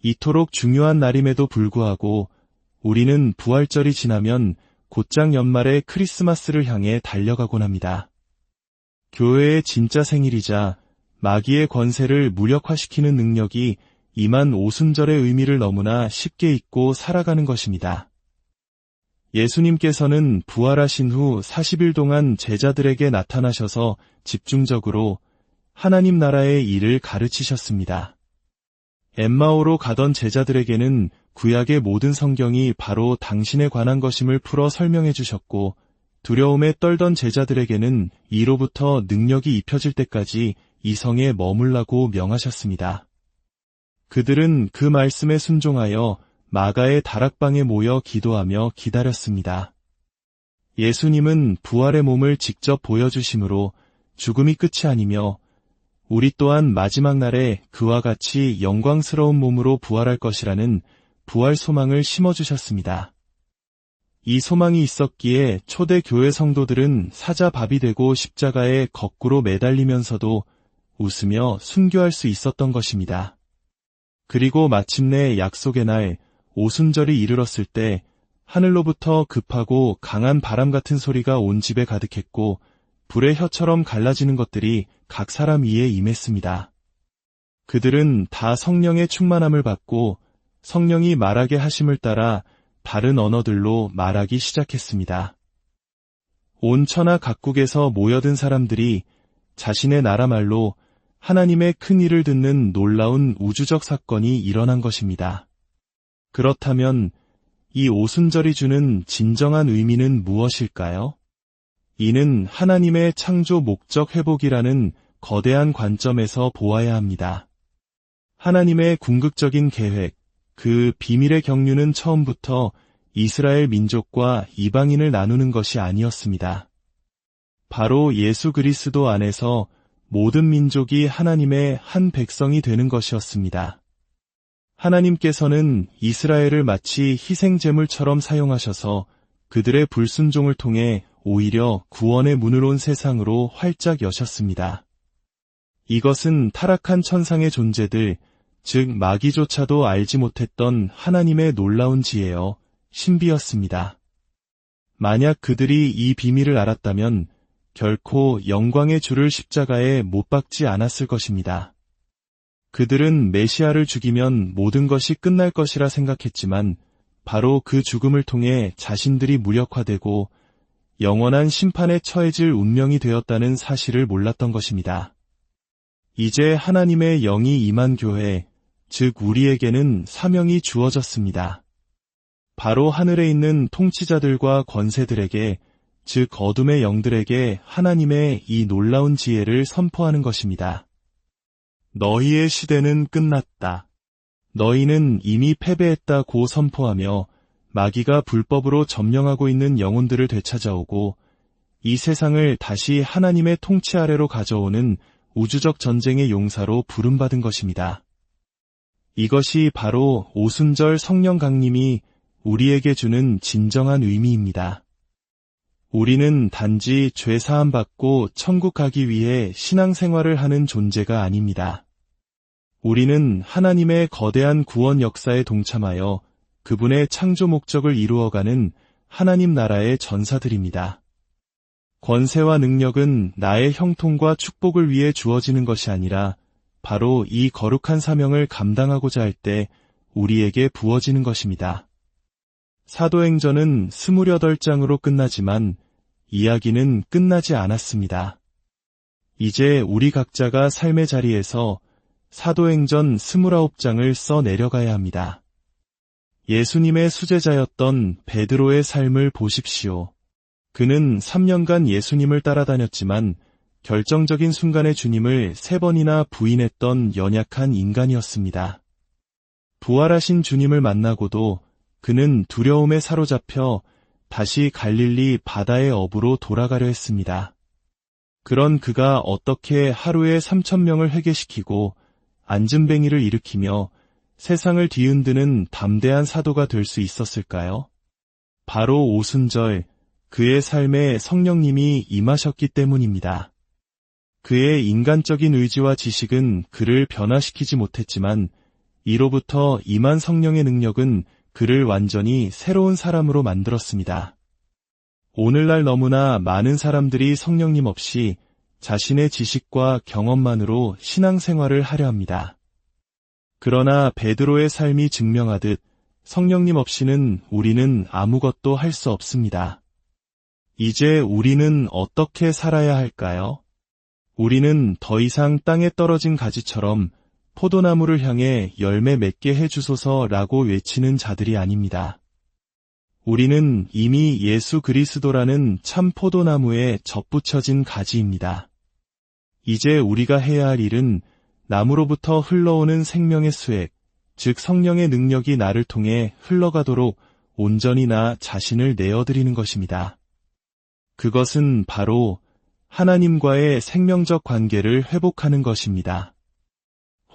이토록 중요한 날임에도 불구하고 우리는 부활절이 지나면 곧장 연말의 크리스마스를 향해 달려가곤 합니다. 교회의 진짜 생일이자 마귀의 권세를 무력화시키는 능력이 임한 오순절의 의미를 너무나 쉽게 잊고 살아가는 것입니다. 예수님께서는 부활하신 후 40일 동안 제자들에게 나타나셔서 집중적으로 하나님 나라의 일을 가르치셨습니다. 엠마오로 가던 제자들에게는 구약의 모든 성경이 바로 당신에 관한 것임을 풀어 설명해 주셨고 두려움에 떨던 제자들에게는 이로부터 능력이 입혀질 때까지 이 성에 머물라고 명하셨습니다. 그들은 그 말씀에 순종하여 마가의 다락방에 모여 기도하며 기다렸습니다. 예수님은 부활의 몸을 직접 보여주심으로 죽음이 끝이 아니며 우리 또한 마지막 날에 그와 같이 영광스러운 몸으로 부활할 것이라는 부활 소망을 심어주셨습니다. 이 소망이 있었기에 초대 교회 성도들은 사자밥이 되고 십자가에 거꾸로 매달리면서도 웃으며 순교할 수 있었던 것입니다. 그리고 마침내 약속의 날 오순절이 이르렀을 때 하늘로부터 급하고 강한 바람 같은 소리가 온 집에 가득했고 불의 혀처럼 갈라지는 것들이 각 사람 위에 임했습니다. 그들은 다 성령의 충만함을 받고 성령이 말하게 하심을 따라 다른 언어들로 말하기 시작했습니다. 온 천하 각국에서 모여든 사람들이 자신의 나라 말로 하나님의 큰 일을 듣는 놀라운 우주적 사건이 일어난 것입니다. 그렇다면 이 오순절이 주는 진정한 의미는 무엇일까요? 이는 하나님의 창조 목적 회복이라는 거대한 관점에서 보아야 합니다. 하나님의 궁극적인 계획, 그 비밀의 경륜은 처음부터 이스라엘 민족과 이방인을 나누는 것이 아니었습니다. 바로 예수 그리스도 안에서 모든 민족이 하나님의 한 백성이 되는 것이었습니다. 하나님께서는 이스라엘을 마치 희생제물처럼 사용하셔서 그들의 불순종을 통해 오히려 구원의 문을 온 세상으로 활짝 여셨습니다. 이것은 타락한 천상의 존재들, 즉 마귀조차도 알지 못했던 하나님의 놀라운 지혜여 신비였습니다. 만약 그들이 이 비밀을 알았다면 결코 영광의 주를 십자가에 못 박지 않았을 것입니다. 그들은 메시아를 죽이면 모든 것이 끝날 것이라 생각했지만 바로 그 죽음을 통해 자신들이 무력화되고 영원한 심판에 처해질 운명이 되었다는 사실을 몰랐던 것입니다. 이제 하나님의 영이 임한 교회, 즉 우리에게는 사명이 주어졌습니다. 바로 하늘에 있는 통치자들과 권세들에게, 즉 어둠의 영들에게 하나님의 이 놀라운 지혜를 선포하는 것입니다. 너희의 시대는 끝났다. 너희는 이미 패배했다고 선포하며 마귀가 불법으로 점령하고 있는 영혼들을 되찾아오고 이 세상을 다시 하나님의 통치 아래로 가져오는 우주적 전쟁의 용사로 부름받은 것입니다. 이것이 바로 오순절 성령 강림이 우리에게 주는 진정한 의미입니다. 우리는 단지 죄 사함 받고 천국 가기 위해 신앙생활을 하는 존재가 아닙니다. 우리는 하나님의 거대한 구원 역사에 동참하여 그분의 창조 목적을 이루어가는 하나님 나라의 전사들입니다. 권세와 능력은 나의 형통과 축복을 위해 주어지는 것이 아니라 바로 이 거룩한 사명을 감당하고자 할 때 우리에게 부어지는 것입니다. 사도행전은 28장으로 끝나지만 이야기는 끝나지 않았습니다. 이제 우리 각자가 삶의 자리에서 사도행전 29장을 써 내려가야 합니다. 예수님의 수제자였던 베드로의 삶을 보십시오. 그는 3년간 예수님을 따라다녔지만 결정적인 순간에 주님을 3번이나 부인했던 연약한 인간이었습니다. 부활하신 주님을 만나고도 그는 두려움에 사로잡혀 다시 갈릴리 바다의 어부로 돌아가려 했습니다. 그런 그가 어떻게 하루에 3,000명을 회개시키고 안진뱅이를 일으키며 세상을 뒤흔드는 담대한 사도가 될 수 있었을까요? 바로 오순절 그의 삶에 성령님이 임하셨기 때문입니다. 그의 인간적인 의지와 지식은 그를 변화시키지 못했지만 이로부터 임한 성령의 능력은 그를 완전히 새로운 사람으로 만들었습니다. 오늘날 너무나 많은 사람들이 성령님 없이 자신의 지식과 경험만으로 신앙생활을 하려 합니다. 그러나 베드로의 삶이 증명하듯 성령님 없이는 우리는 아무것도 할 수 없습니다. 이제 우리는 어떻게 살아야 할까요? 우리는 더 이상 땅에 떨어진 가지처럼 포도나무를 향해 열매 맺게 해주소서라고 외치는 자들이 아닙니다. 우리는 이미 예수 그리스도라는 참 포도나무에 접붙여진 가지입니다. 이제 우리가 해야 할 일은 나무로부터 흘러오는 생명의 수액, 즉 성령의 능력이 나를 통해 흘러가도록 온전히 나 자신을 내어드리는 것입니다. 그것은 바로 하나님과의 생명적 관계를 회복하는 것입니다.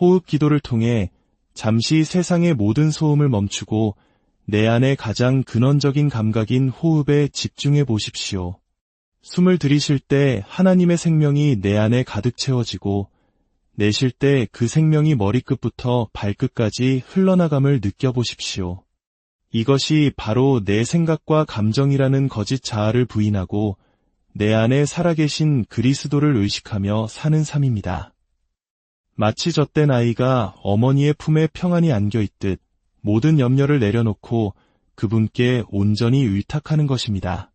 호흡 기도를 통해 잠시 세상의 모든 소음을 멈추고 내 안의 가장 근원적인 감각인 호흡에 집중해 보십시오. 숨을 들이쉴 때 하나님의 생명이 내 안에 가득 채워지고 내쉴 때 그 생명이 머리끝부터 발끝까지 흘러나감을 느껴보십시오. 이것이 바로 내 생각과 감정이라는 거짓 자아를 부인하고 내 안에 살아계신 그리스도를 의식하며 사는 삶입니다. 마치 젖된 아이가 어머니의 품에 평안히 안겨있듯 모든 염려를 내려놓고 그분께 온전히 의탁하는 것입니다.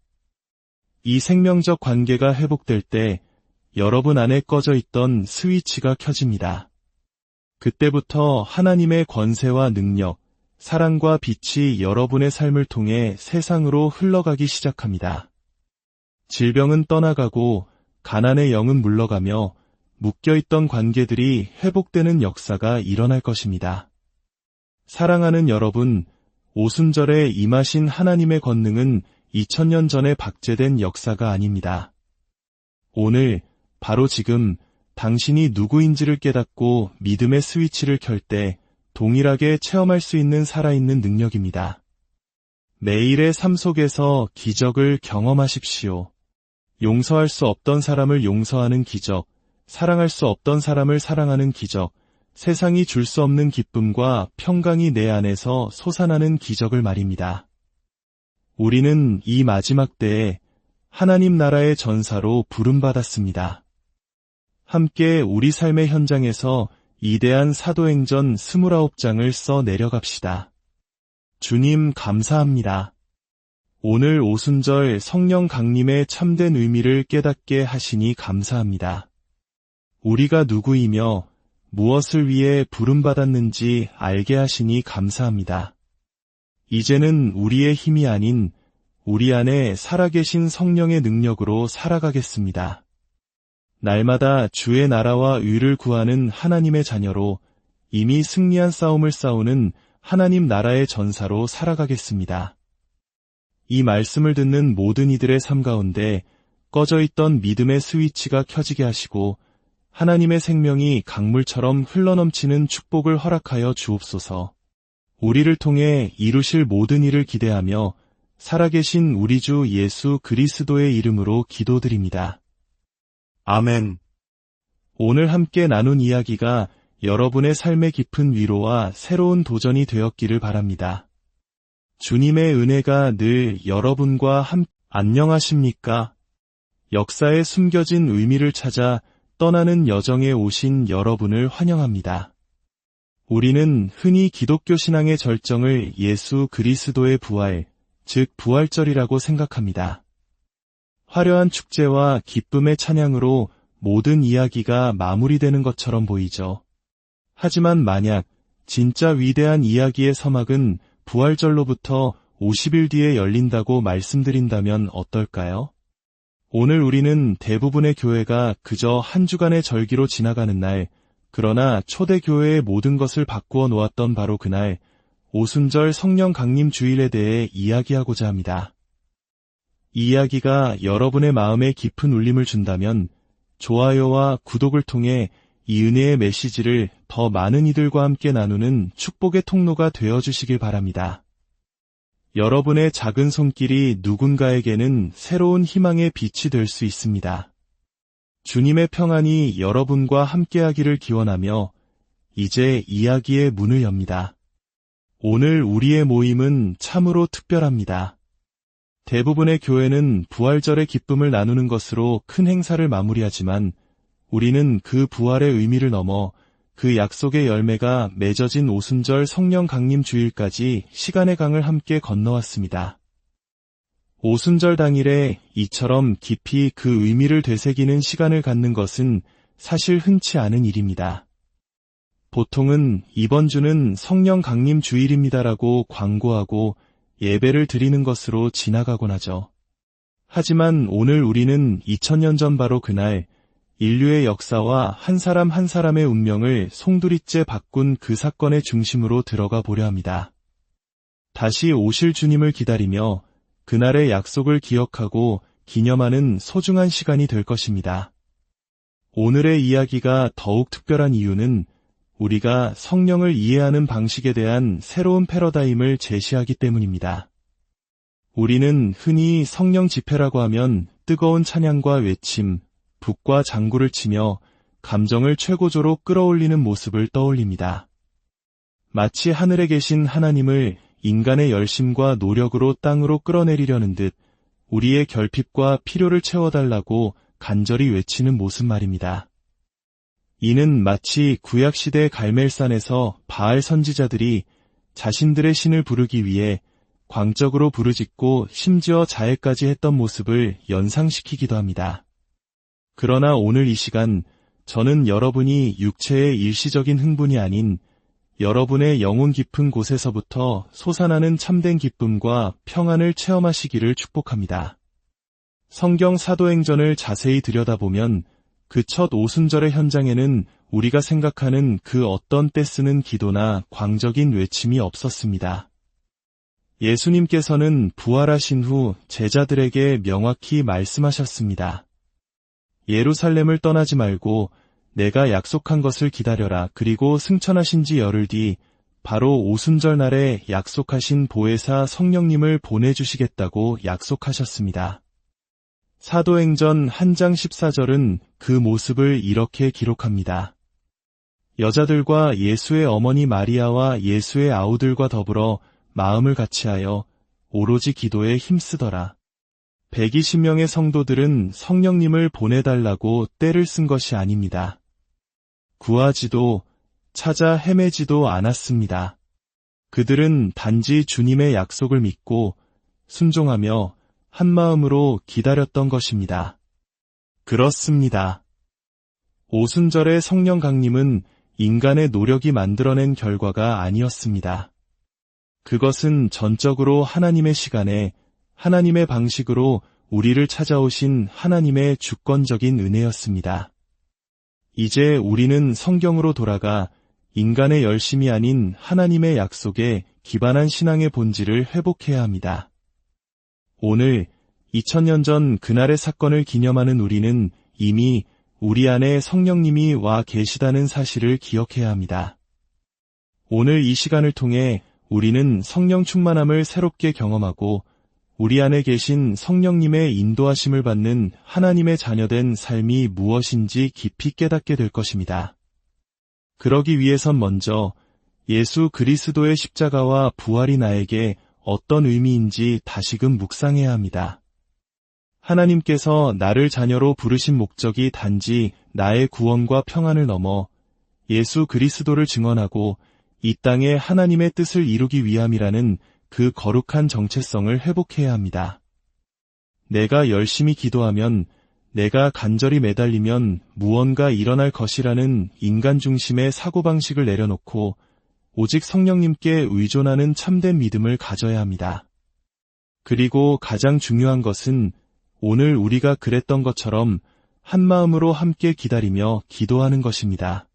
이 생명적 관계가 회복될 때 여러분 안에 꺼져 있던 스위치가 켜집니다. 그때부터 하나님의 권세와 능력, 사랑과 빛이 여러분의 삶을 통해 세상으로 흘러가기 시작합니다. 질병은 떠나가고 가난의 영은 물러가며 묶여있던 관계들이 회복되는 역사가 일어날 것입니다. 사랑하는 여러분, 오순절에 임하신 하나님의 권능은 2000년 전에 박제된 역사가 아닙니다. 오늘, 바로 지금 당신이 누구인지를 깨닫고 믿음의 스위치를 켤 때 동일하게 체험할 수 있는 살아있는 능력입니다. 매일의 삶 속에서 기적을 경험하십시오. 용서할 수 없던 사람을 용서하는 기적, 사랑할 수 없던 사람을 사랑하는 기적, 세상이 줄 수 없는 기쁨과 평강이 내 안에서 솟아나는 기적을 말입니다. 우리는 이 마지막 때에 하나님 나라의 전사로 부름받았습니다. 함께 우리 삶의 현장에서 이대한 사도행전 29장을 써 내려갑시다. 주님 감사합니다. 오늘 오순절 성령 강림의 참된 의미를 깨닫게 하시니 감사합니다. 우리가 누구이며 무엇을 위해 부름받았는지 알게 하시니 감사합니다. 이제는 우리의 힘이 아닌 우리 안에 살아계신 성령의 능력으로 살아가겠습니다. 날마다 주의 나라와 의를 구하는 하나님의 자녀로 이미 승리한 싸움을 싸우는 하나님 나라의 전사로 살아가겠습니다. 이 말씀을 듣는 모든 이들의 삶 가운데 꺼져 있던 믿음의 스위치가 켜지게 하시고 하나님의 생명이 강물처럼 흘러넘치는 축복을 허락하여 주옵소서. 우리를 통해 이루실 모든 일을 기대하며 살아계신 우리 주 예수 그리스도의 이름으로 기도드립니다. 아멘. 오늘 함께 나눈 이야기가 여러분의 삶의 깊은 위로와 새로운 도전이 되었기를 바랍니다. 주님의 은혜가 늘 여러분과 안녕하십니까? 역사에 숨겨진 의미를 찾아 떠나는 여정에 오신 여러분을 환영합니다. 우리는 흔히 기독교 신앙의 절정을 예수 그리스도의 부활, 즉 부활절이라고 생각합니다. 화려한 축제와 기쁨의 찬양으로 모든 이야기가 마무리되는 것처럼 보이죠. 하지만 만약 진짜 위대한 이야기의 서막은 부활절로부터 50일 뒤에 열린다고 말씀드린다면 어떨까요? 오늘 우리는 대부분의 교회가 그저 한 주간의 절기로 지나가는 날, 그러나 초대교회의 모든 것을 바꾸어 놓았던 바로 그날, 오순절 성령 강림 주일에 대해 이야기하고자 합니다. 이 이야기가 여러분의 마음에 깊은 울림을 준다면 좋아요와 구독을 통해 이 은혜의 메시지를 더 많은 이들과 함께 나누는 축복의 통로가 되어주시길 바랍니다. 여러분의 작은 손길이 누군가에게는 새로운 희망의 빛이 될 수 있습니다. 주님의 평안이 여러분과 함께하기를 기원하며 이제 이야기의 문을 엽니다. 오늘 우리의 모임은 참으로 특별합니다. 대부분의 교회는 부활절의 기쁨을 나누는 것으로 큰 행사를 마무리하지만 우리는 그 부활의 의미를 넘어 그 약속의 열매가 맺어진 오순절 성령 강림 주일까지 시간의 강을 함께 건너왔습니다. 오순절 당일에 이처럼 깊이 그 의미를 되새기는 시간을 갖는 것은 사실 흔치 않은 일입니다. 보통은 이번 주는 성령 강림 주일입니다라고 광고하고 예배를 드리는 것으로 지나가곤 하죠. 하지만 오늘 우리는 2000년 전 바로 그날 인류의 역사와 한 사람 한 사람의 운명을 송두리째 바꾼 그 사건의 중심으로 들어가 보려 합니다. 다시 오실 주님을 기다리며 그날의 약속을 기억하고 기념하는 소중한 시간이 될 것입니다. 오늘의 이야기가 더욱 특별한 이유는 우리가 성령을 이해하는 방식에 대한 새로운 패러다임을 제시하기 때문입니다. 우리는 흔히 성령 집회라고 하면 뜨거운 찬양과 외침, 북과 장구를 치며 감정을 최고조로 끌어올리는 모습을 떠올립니다. 마치 하늘에 계신 하나님을 인간의 열심과 노력으로 땅으로 끌어내리려는 듯 우리의 결핍과 필요를 채워달라고 간절히 외치는 모습 말입니다. 이는 마치 구약시대 갈멜산에서 바알 선지자들이 자신들의 신을 부르기 위해 광적으로 부르짖고 심지어 자해까지 했던 모습을 연상시키기도 합니다. 그러나 오늘 이 시간 저는 여러분이 육체의 일시적인 흥분이 아닌 여러분의 영혼 깊은 곳에서부터 솟아나는 참된 기쁨과 평안을 체험하시기를 축복합니다. 성경 사도행전을 자세히 들여다보면 그 첫 오순절의 현장에는 우리가 생각하는 그 어떤 떼쓰는 기도나 광적인 외침이 없었습니다. 예수님께서는 부활하신 후 제자들에게 명확히 말씀하셨습니다. 예루살렘을 떠나지 말고 내가 약속한 것을 기다려라. 그리고 승천하신 지 열흘 뒤 바로 오순절 날에 약속하신 보혜사 성령님을 보내주시겠다고 약속하셨습니다. 사도행전 1장 14절은 그 모습을 이렇게 기록합니다. 여자들과 예수의 어머니 마리아와 예수의 아우들과 더불어 마음을 같이하여 오로지 기도에 힘쓰더라. 120명의 성도들은 성령님을 보내달라고 떼를 쓴 것이 아닙니다. 구하지도 찾아 헤매지도 않았습니다. 그들은 단지 주님의 약속을 믿고 순종하며 한마음으로 기다렸던 것입니다. 그렇습니다. 오순절의 성령 강림은 인간의 노력이 만들어낸 결과가 아니었습니다. 그것은 전적으로 하나님의 시간에 하나님의 방식으로 우리를 찾아오신 하나님의 주권적인 은혜였습니다. 이제 우리는 성경으로 돌아가 인간의 열심이 아닌 하나님의 약속에 기반한 신앙의 본질을 회복해야 합니다. 오늘 2000년 전 그날의 사건을 기념하는 우리는 이미 우리 안에 성령님이 와 계시다는 사실을 기억해야 합니다. 오늘 이 시간을 통해 우리는 성령 충만함을 새롭게 경험하고 우리 안에 계신 성령님의 인도하심을 받는 하나님의 자녀된 삶이 무엇인지 깊이 깨닫게 될 것입니다. 그러기 위해선 먼저 예수 그리스도의 십자가와 부활이 나에게 어떤 의미인지 다시금 묵상해야 합니다. 하나님께서 나를 자녀로 부르신 목적이 단지 나의 구원과 평안을 넘어 예수 그리스도를 증언하고 이 땅에 하나님의 뜻을 이루기 위함이라는 그 거룩한 정체성을 회복해야 합니다. 내가 열심히 기도하면, 내가 간절히 매달리면 무언가 일어날 것이라는 인간 중심의 사고방식을 내려놓고 오직 성령님께 의존하는 참된 믿음을 가져야 합니다. 그리고 가장 중요한 것은 오늘 우리가 그랬던 것처럼 한마음으로 함께 기다리며 기도하는 것입니다.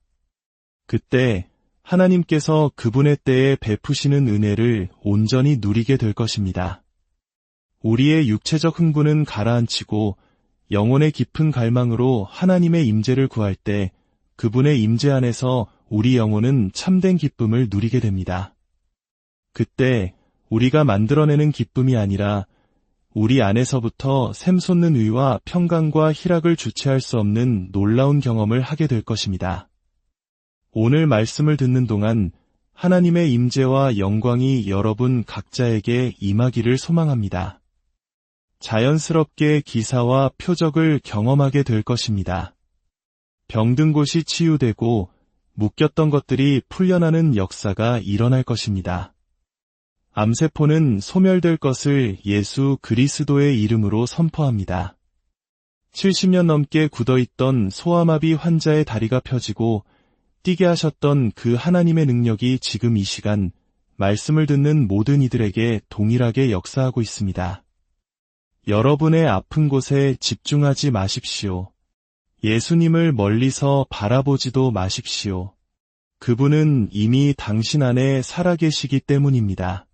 그때 하나님께서 그분의 때에 베푸시는 은혜를 온전히 누리게 될 것입니다. 우리의 육체적 흥분은 가라앉히고 영혼의 깊은 갈망으로 하나님의 임재를 구할 때 그분의 임재 안에서 우리 영혼은 참된 기쁨을 누리게 됩니다. 그때 우리가 만들어내는 기쁨이 아니라 우리 안에서부터 샘솟는 의와 평강과 희락을 주체할 수 없는 놀라운 경험을 하게 될 것입니다. 오늘 말씀을 듣는 동안 하나님의 임재와 영광이 여러분 각자에게 임하기를 소망합니다. 자연스럽게 기사와 표적을 경험하게 될 것입니다. 병든 곳이 치유되고 묶였던 것들이 풀려나는 역사가 일어날 것입니다. 암세포는 소멸될 것을 예수 그리스도의 이름으로 선포합니다. 70년 넘게 굳어있던 소아마비 환자의 다리가 펴지고 뛰게 하셨던 그 하나님의 능력이 지금 이 시간 말씀을 듣는 모든 이들에게 동일하게 역사하고 있습니다. 여러분의 아픈 곳에 집중하지 마십시오. 예수님을 멀리서 바라보지도 마십시오. 그분은 이미 당신 안에 살아계시기 때문입니다.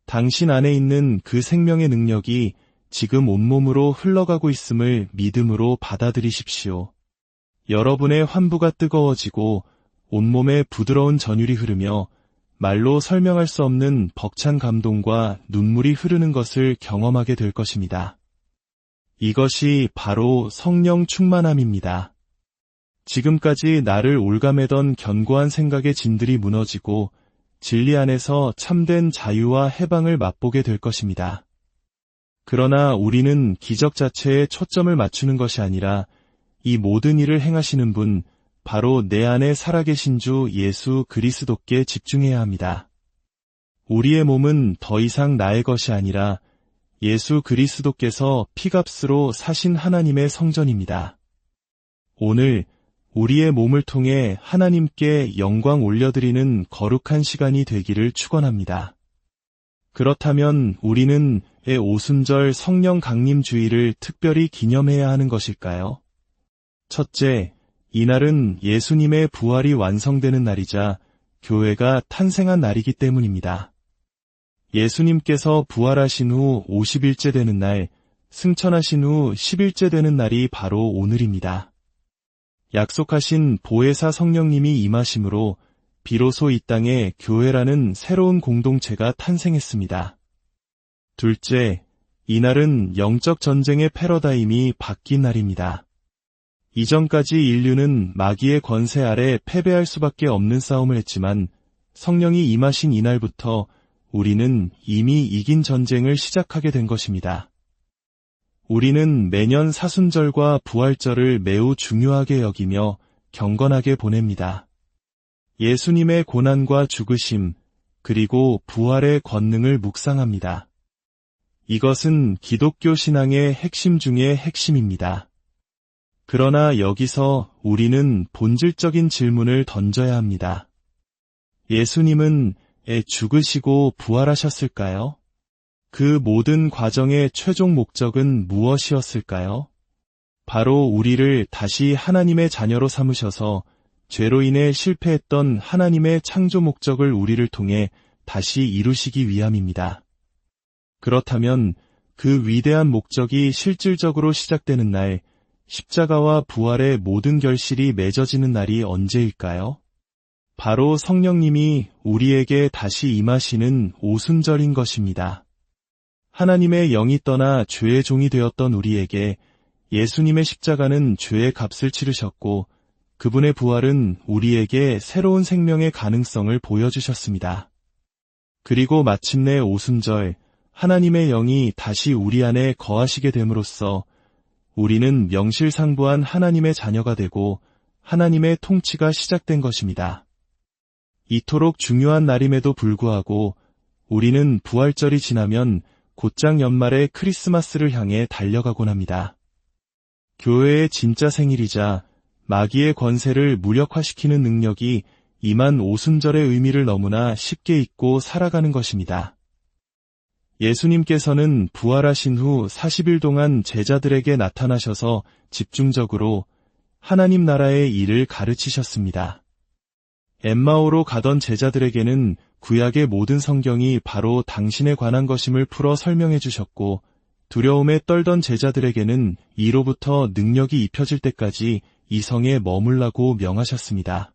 당신 안에 있는 그 생명의 능력이 지금 온몸으로 흘러가고 있음을 믿음으로 받아들이십시오. 여러분의 환부가 뜨거워지고 온몸에 부드러운 전율이 흐르며 말로 설명할 수 없는 벅찬 감동과 눈물이 흐르는 것을 경험하게 될 것입니다. 이것이 바로 성령 충만함입니다. 지금까지 나를 올가매던 견고한 생각의 진들이 무너지고 진리 안에서 참된 자유와 해방을 맛보게 될 것입니다. 그러나 우리는 기적 자체에 초점을 맞추는 것이 아니라 이 모든 일을 행하시는 분, 바로 내 안에 살아계신 주 예수 그리스도께 집중해야 합니다. 우리의 몸은 더 이상 나의 것이 아니라 예수 그리스도께서 피값으로 사신 하나님의 성전입니다. 오늘 우리의 몸을 통해 하나님께 영광 올려드리는 거룩한 시간이 되기를 축원합니다. 그렇다면 우리는 오순절 성령 강림 주일을 특별히 기념해야 하는 것일까요? 첫째, 이날은 예수님의 부활이 완성되는 날이자 교회가 탄생한 날이기 때문입니다. 예수님께서 부활하신 후 50일째 되는 날, 승천하신 후 10일째 되는 날이 바로 오늘입니다. 약속하신 보혜사 성령님이 임하심으로 비로소 이 땅에 교회라는 새로운 공동체가 탄생했습니다. 둘째, 이날은 영적 전쟁의 패러다임이 바뀐 날입니다. 이전까지 인류는 마귀의 권세 아래 패배할 수밖에 없는 싸움을 했지만 성령이 임하신 이날부터 우리는 이미 이긴 전쟁을 시작하게 된 것입니다. 우리는 매년 사순절과 부활절을 매우 중요하게 여기며 경건하게 보냅니다. 예수님의 고난과 죽으심, 그리고 부활의 권능을 묵상합니다. 이것은 기독교 신앙의 핵심 중의 핵심입니다. 그러나 여기서 우리는 본질적인 질문을 던져야 합니다. 예수님은 죽으시고 부활하셨을까요? 그 모든 과정의 최종 목적은 무엇이었을까요? 바로 우리를 다시 하나님의 자녀로 삼으셔서 죄로 인해 실패했던 하나님의 창조 목적을 우리를 통해 다시 이루시기 위함입니다. 그렇다면 그 위대한 목적이 실질적으로 시작되는 날, 십자가와 부활의 모든 결실이 맺어지는 날이 언제일까요? 바로 성령님이 우리에게 다시 임하시는 오순절인 것입니다. 하나님의 영이 떠나 죄의 종이 되었던 우리에게 예수님의 십자가는 죄의 값을 치르셨고 그분의 부활은 우리에게 새로운 생명의 가능성을 보여주셨습니다. 그리고 마침내 오순절, 하나님의 영이 다시 우리 안에 거하시게 됨으로써 우리는 명실상부한 하나님의 자녀가 되고 하나님의 통치가 시작된 것입니다. 이토록 중요한 날임에도 불구하고 우리는 부활절이 지나면 곧장 연말의 크리스마스를 향해 달려가곤 합니다. 교회의 진짜 생일이자 마귀의 권세를 무력화시키는 능력이 임한 오순절의 의미를 너무나 쉽게 잊고 살아가는 것입니다. 예수님께서는 부활하신 후 40일 동안 제자들에게 나타나셔서 집중적으로 하나님 나라의 일을 가르치셨습니다. 엠마오로 가던 제자들에게는 구약의 모든 성경이 바로 당신에 관한 것임을 풀어 설명해 주셨고 두려움에 떨던 제자들에게는 이로부터 능력이 입혀질 때까지 이 성에 머물라고 명하셨습니다.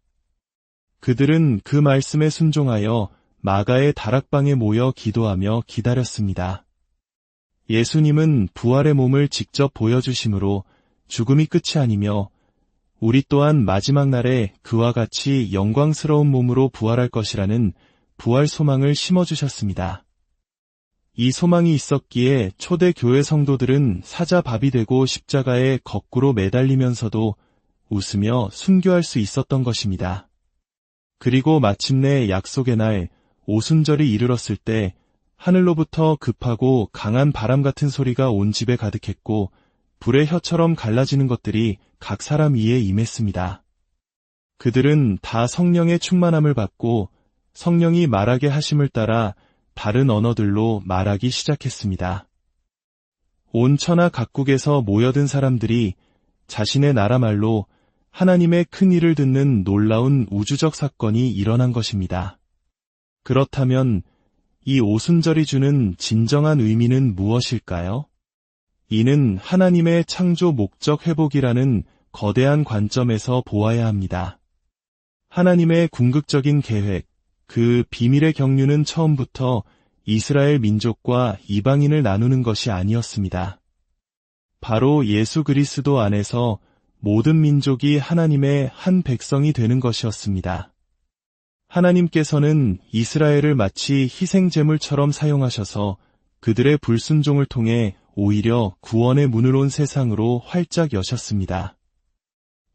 그들은 그 말씀에 순종하여 마가의 다락방에 모여 기도하며 기다렸습니다. 예수님은 부활의 몸을 직접 보여주심으로 죽음이 끝이 아니며 우리 또한 마지막 날에 그와 같이 영광스러운 몸으로 부활할 것이라는 부활 소망을 심어주셨습니다. 이 소망이 있었기에 초대 교회 성도들은 사자밥이 되고 십자가에 거꾸로 매달리면서도 웃으며 순교할 수 있었던 것입니다. 그리고 마침내 약속의 날 오순절이 이르렀을 때 하늘로부터 급하고 강한 바람 같은 소리가 온 집에 가득했고 불의 혀처럼 갈라지는 것들이 각 사람 위에 임했습니다. 그들은 다 성령의 충만함을 받고 성령이 말하게 하심을 따라 다른 언어들로 말하기 시작했습니다. 온 천하 각국에서 모여든 사람들이 자신의 나라 말로 하나님의 큰 일을 듣는 놀라운 우주적 사건이 일어난 것입니다. 그렇다면 이 오순절이 주는 진정한 의미는 무엇일까요? 이는 하나님의 창조 목적 회복이라는 거대한 관점에서 보아야 합니다. 하나님의 궁극적인 계획, 그 비밀의 경륜은 처음부터 이스라엘 민족과 이방인을 나누는 것이 아니었습니다. 바로 예수 그리스도 안에서 모든 민족이 하나님의 한 백성이 되는 것이었습니다. 하나님께서는 이스라엘을 마치 희생제물처럼 사용하셔서 그들의 불순종을 통해 오히려 구원의 문을 온 세상으로 활짝 여셨습니다.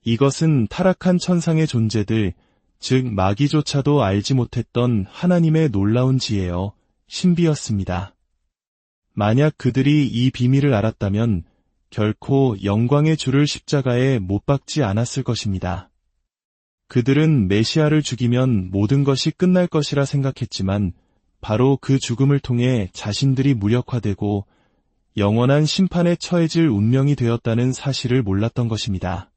이것은 타락한 천상의 존재들, 즉 마귀조차도 알지 못했던 하나님의 놀라운 지혜여 신비였습니다. 만약 그들이 이 비밀을 알았다면 결코 영광의 주를 십자가에 못 박지 않았을 것입니다. 그들은 메시아를 죽이면 모든 것이 끝날 것이라 생각했지만 바로 그 죽음을 통해 자신들이 무력화되고 영원한 심판에 처해질 운명이 되었다는 사실을 몰랐던 것입니다.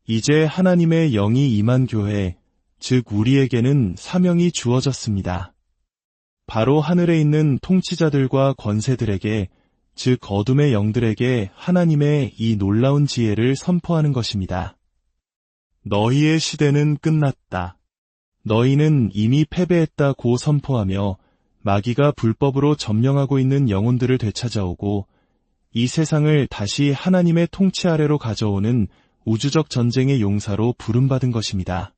이제 하나님의 영이 임한 교회, 즉 우리에게는 사명이 주어졌습니다. 바로 하늘에 있는 통치자들과 권세들에게, 즉 어둠의 영들에게 하나님의 이 놀라운 지혜를 선포하는 것입니다. 너희의 시대는 끝났다. 너희는 이미 패배했다고 선포하며 마귀가 불법으로 점령하고 있는 영혼들을 되찾아오고 이 세상을 다시 하나님의 통치 아래로 가져오는 우주적 전쟁의 용사로 부름받은 것입니다.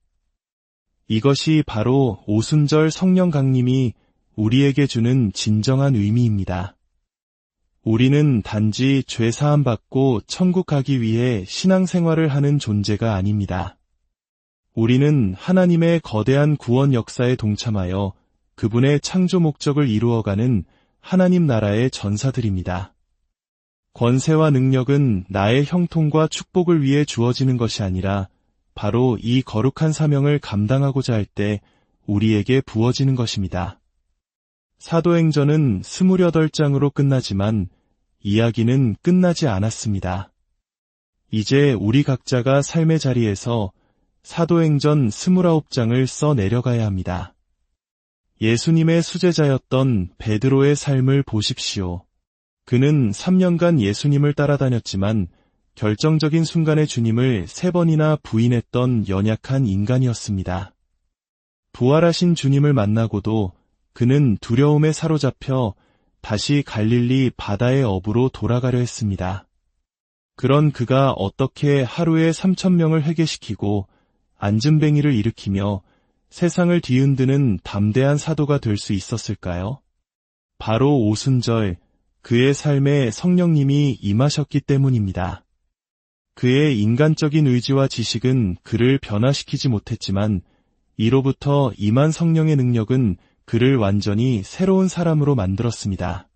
이것이 바로 오순절 성령 강림이 우리에게 주는 진정한 의미입니다. 우리는 단지 죄 사함 받고 천국 가기 위해 신앙생활을 하는 존재가 아닙니다. 우리는 하나님의 거대한 구원 역사에 동참하여 그분의 창조 목적을 이루어가는 하나님 나라의 전사들입니다. 권세와 능력은 나의 형통과 축복을 위해 주어지는 것이 아니라 바로 이 거룩한 사명을 감당하고자 할 때 우리에게 부어지는 것입니다. 사도행전은 28장으로 끝나지만 이야기는 끝나지 않았습니다. 이제 우리 각자가 삶의 자리에서 사도행전 29장을 써 내려가야 합니다. 예수님의 수제자였던 베드로의 삶을 보십시오. 그는 3년간 예수님을 따라다녔지만 결정적인 순간에 주님을 3번이나 부인했던 연약한 인간이었습니다. 부활하신 주님을 만나고도 그는 두려움에 사로잡혀 다시 갈릴리 바다의 어부로 돌아가려 했습니다. 그런 그가 어떻게 하루에 3,000명을 회개시키고 안진뱅이를 일으키며 세상을 뒤흔드는 담대한 사도가 될 수 있었을까요? 바로 오순절 그의 삶에 성령님이 임하셨기 때문입니다. 그의 인간적인 의지와 지식은 그를 변화시키지 못했지만 이로부터 임한 성령의 능력은 그를 완전히 새로운 사람으로 만들었습니다.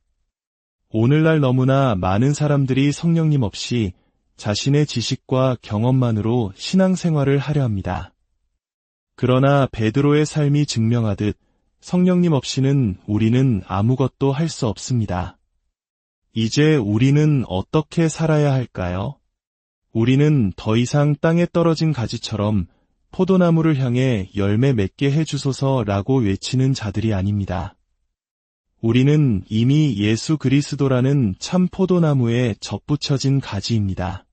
오늘날 너무나 많은 사람들이 성령님 없이 자신의 지식과 경험만으로 신앙생활을 하려 합니다. 그러나 베드로의 삶이 증명하듯 성령님 없이는 우리는 아무것도 할 수 없습니다. 이제 우리는 어떻게 살아야 할까요? 우리는 더 이상 땅에 떨어진 가지처럼 포도나무를 향해 열매 맺게 해주소서라고 외치는 자들이 아닙니다. 우리는 이미 예수 그리스도라는 참 포도나무에 접붙여진 가지입니다.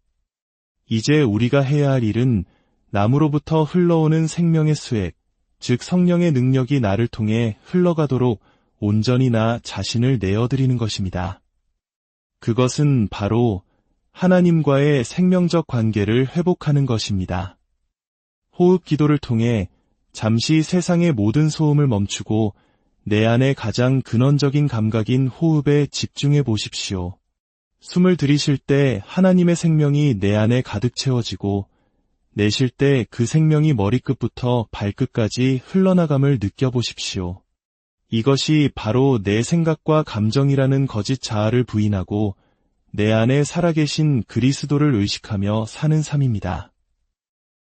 이제 우리가 해야 할 일은 나무로부터 흘러오는 생명의 수액, 즉 성령의 능력이 나를 통해 흘러가도록 온전히 나 자신을 내어드리는 것입니다. 그것은 바로 하나님과의 생명적 관계를 회복하는 것입니다. 호흡 기도를 통해 잠시 세상의 모든 소음을 멈추고 내 안의 가장 근원적인 감각인 호흡에 집중해 보십시오. 숨을 들이쉴 때 하나님의 생명이 내 안에 가득 채워지고 내쉴 때 그 생명이 머리끝부터 발끝까지 흘러나감을 느껴보십시오. 이것이 바로 내 생각과 감정이라는 거짓 자아를 부인하고 내 안에 살아계신 그리스도를 의식하며 사는 삶입니다.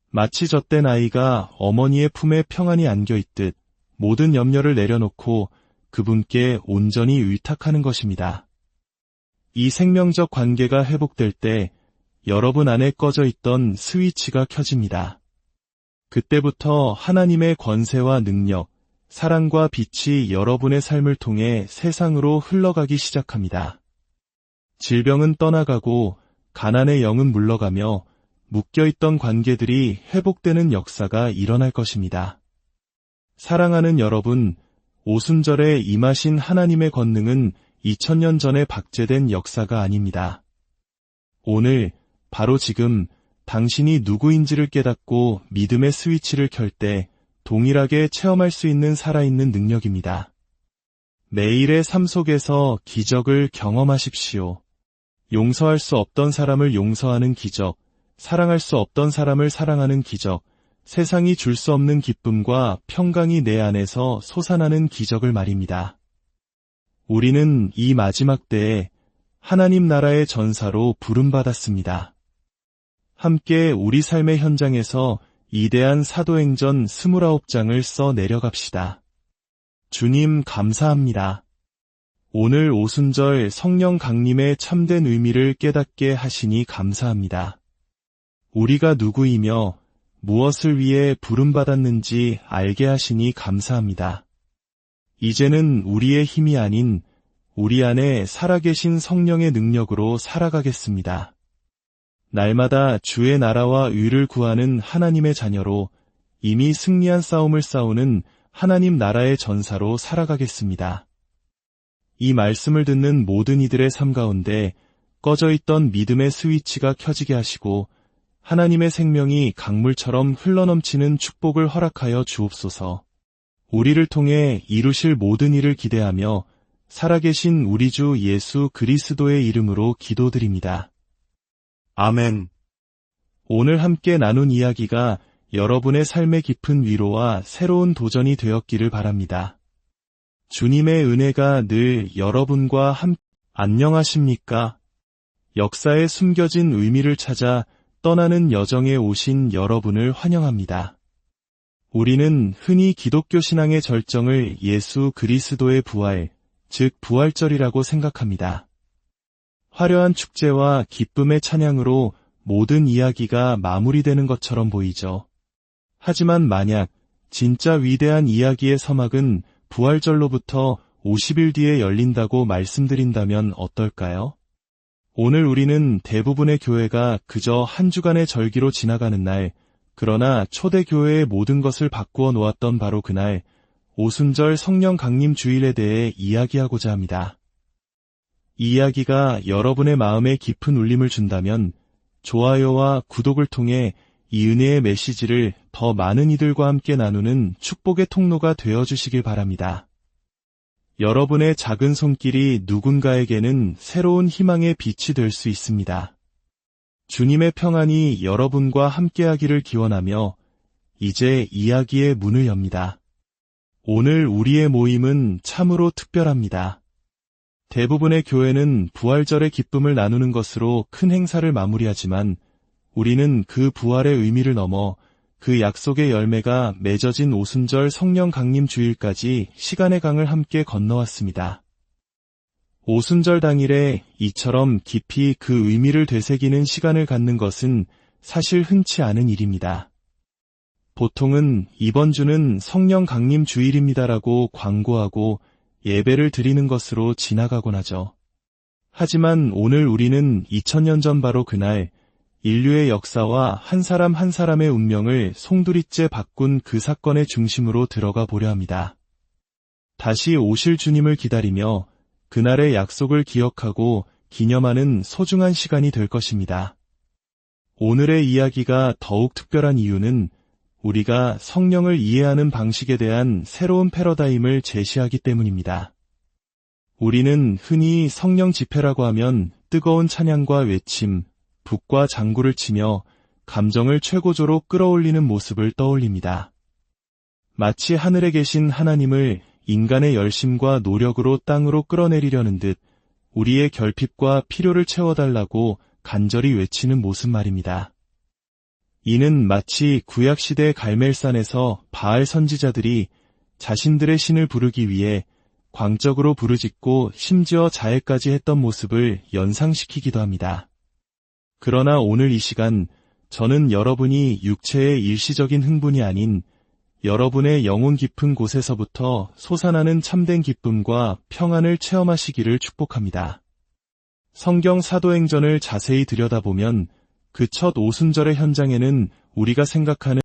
마치 젖된 아이가 어머니의 품에 평안히 안겨있듯 모든 염려를 내려놓고 그분께 온전히 의탁하는 것입니다. 이 생명적 관계가 회복될 때 여러분 안에 꺼져 있던 스위치가 켜집니다. 그때부터 하나님의 권세와 능력, 사랑과 빛이 여러분의 삶을 통해 세상으로 흘러가기 시작합니다. 질병은 떠나가고 가난의 영은 물러가며 묶여있던 관계들이 회복되는 역사가 일어날 것입니다. 사랑하는 여러분, 오순절에 임하신 하나님의 권능은 2000년 전에 박제된 역사가 아닙니다. 오늘, 바로 지금 당신이 누구인지를 깨닫고 믿음의 스위치를 켤 때 동일하게 체험할 수 있는 살아있는 능력입니다. 매일의 삶 속에서 기적을 경험하십시오. 용서할 수 없던 사람을 용서하는 기적, 사랑할 수 없던 사람을 사랑하는 기적, 세상이 줄 수 없는 기쁨과 평강이 내 안에서 솟아나는 기적을 말입니다. 우리는 이 마지막 때에 하나님 나라의 전사로 부름받았습니다. 함께 우리 삶의 현장에서 이대한 사도행전 29장을 써 내려갑시다. 주님 감사합니다. 오늘 오순절 성령 강림의 참된 의미를 깨닫게 하시니 감사합니다. 우리가 누구이며 무엇을 위해 부름받았는지 알게 하시니 감사합니다. 이제는 우리의 힘이 아닌 우리 안에 살아계신 성령의 능력으로 살아가겠습니다. 날마다 주의 나라와 의를 구하는 하나님의 자녀로 이미 승리한 싸움을 싸우는 하나님 나라의 전사로 살아가겠습니다. 이 말씀을 듣는 모든 이들의 삶 가운데 꺼져있던 믿음의 스위치가 켜지게 하시고 하나님의 생명이 강물처럼 흘러넘치는 축복을 허락하여 주옵소서. 우리를 통해 이루실 모든 일을 기대하며 살아계신 우리 주 예수 그리스도의 이름으로 기도드립니다. 아멘. 오늘 함께 나눈 이야기가 여러분의 삶의 깊은 위로와 새로운 도전이 되었기를 바랍니다. 주님의 은혜가 늘 여러분과 안녕하십니까? 역사에 숨겨진 의미를 찾아 떠나는 여정에 오신 여러분을 환영합니다. 우리는 흔히 기독교 신앙의 절정을 예수 그리스도의 부활, 즉 부활절이라고 생각합니다. 화려한 축제와 기쁨의 찬양으로 모든 이야기가 마무리되는 것처럼 보이죠. 하지만 만약 진짜 위대한 이야기의 서막은 부활절로부터 50일 뒤에 열린다고 말씀드린다면 어떨까요? 오늘 우리는 대부분의 교회가 그저 한 주간의 절기로 지나가는 날, 그러나 초대교회의 모든 것을 바꾸어 놓았던 바로 그날, 오순절 성령 강림 주일에 대해 이야기하고자 합니다. 이 이야기가 여러분의 마음에 깊은 울림을 준다면 좋아요와 구독을 통해 이 은혜의 메시지를 더 많은 이들과 함께 나누는 축복의 통로가 되어주시길 바랍니다. 여러분의 작은 손길이 누군가에게는 새로운 희망의 빛이 될 수 있습니다. 주님의 평안이 여러분과 함께하기를 기원하며 이제 이야기의 문을 엽니다. 오늘 우리의 모임은 참으로 특별합니다. 대부분의 교회는 부활절의 기쁨을 나누는 것으로 큰 행사를 마무리하지만 우리는 그 부활의 의미를 넘어 그 약속의 열매가 맺어진 오순절 성령 강림 주일까지 시간의 강을 함께 건너왔습니다. 오순절 당일에 이처럼 깊이 그 의미를 되새기는 시간을 갖는 것은 사실 흔치 않은 일입니다. 보통은 이번 주는 성령 강림 주일입니다라고 광고하고 예배를 드리는 것으로 지나가곤 하죠. 하지만 오늘 우리는 2000년 전 바로 그날 인류의 역사와 한 사람 한 사람의 운명을 송두리째 바꾼 그 사건의 중심으로 들어가 보려 합니다. 다시 오실 주님을 기다리며 그날의 약속을 기억하고 기념하는 소중한 시간이 될 것입니다. 오늘의 이야기가 더욱 특별한 이유는 우리가 성령을 이해하는 방식에 대한 새로운 패러다임을 제시하기 때문입니다. 우리는 흔히 성령 집회라고 하면 뜨거운 찬양과 외침, 북과 장구를 치며 감정을 최고조로 끌어올리는 모습을 떠올립니다. 마치 하늘에 계신 하나님을 인간의 열심과 노력으로 땅으로 끌어내리려는 듯 우리의 결핍과 필요를 채워달라고 간절히 외치는 모습 말입니다. 이는 마치 구약시대 갈멜산에서 바알 선지자들이 자신들의 신을 부르기 위해 광적으로 부르짖고 심지어 자해까지 했던 모습을 연상시키기도 합니다. 그러나 오늘 이 시간 저는 여러분이 육체의 일시적인 흥분이 아닌 여러분의 영혼 깊은 곳에서부터 솟아나는 참된 기쁨과 평안을 체험하시기를 축복합니다. 성경 사도행전을 자세히 들여다보면 그 첫 오순절의 현장에는 우리가 생각하는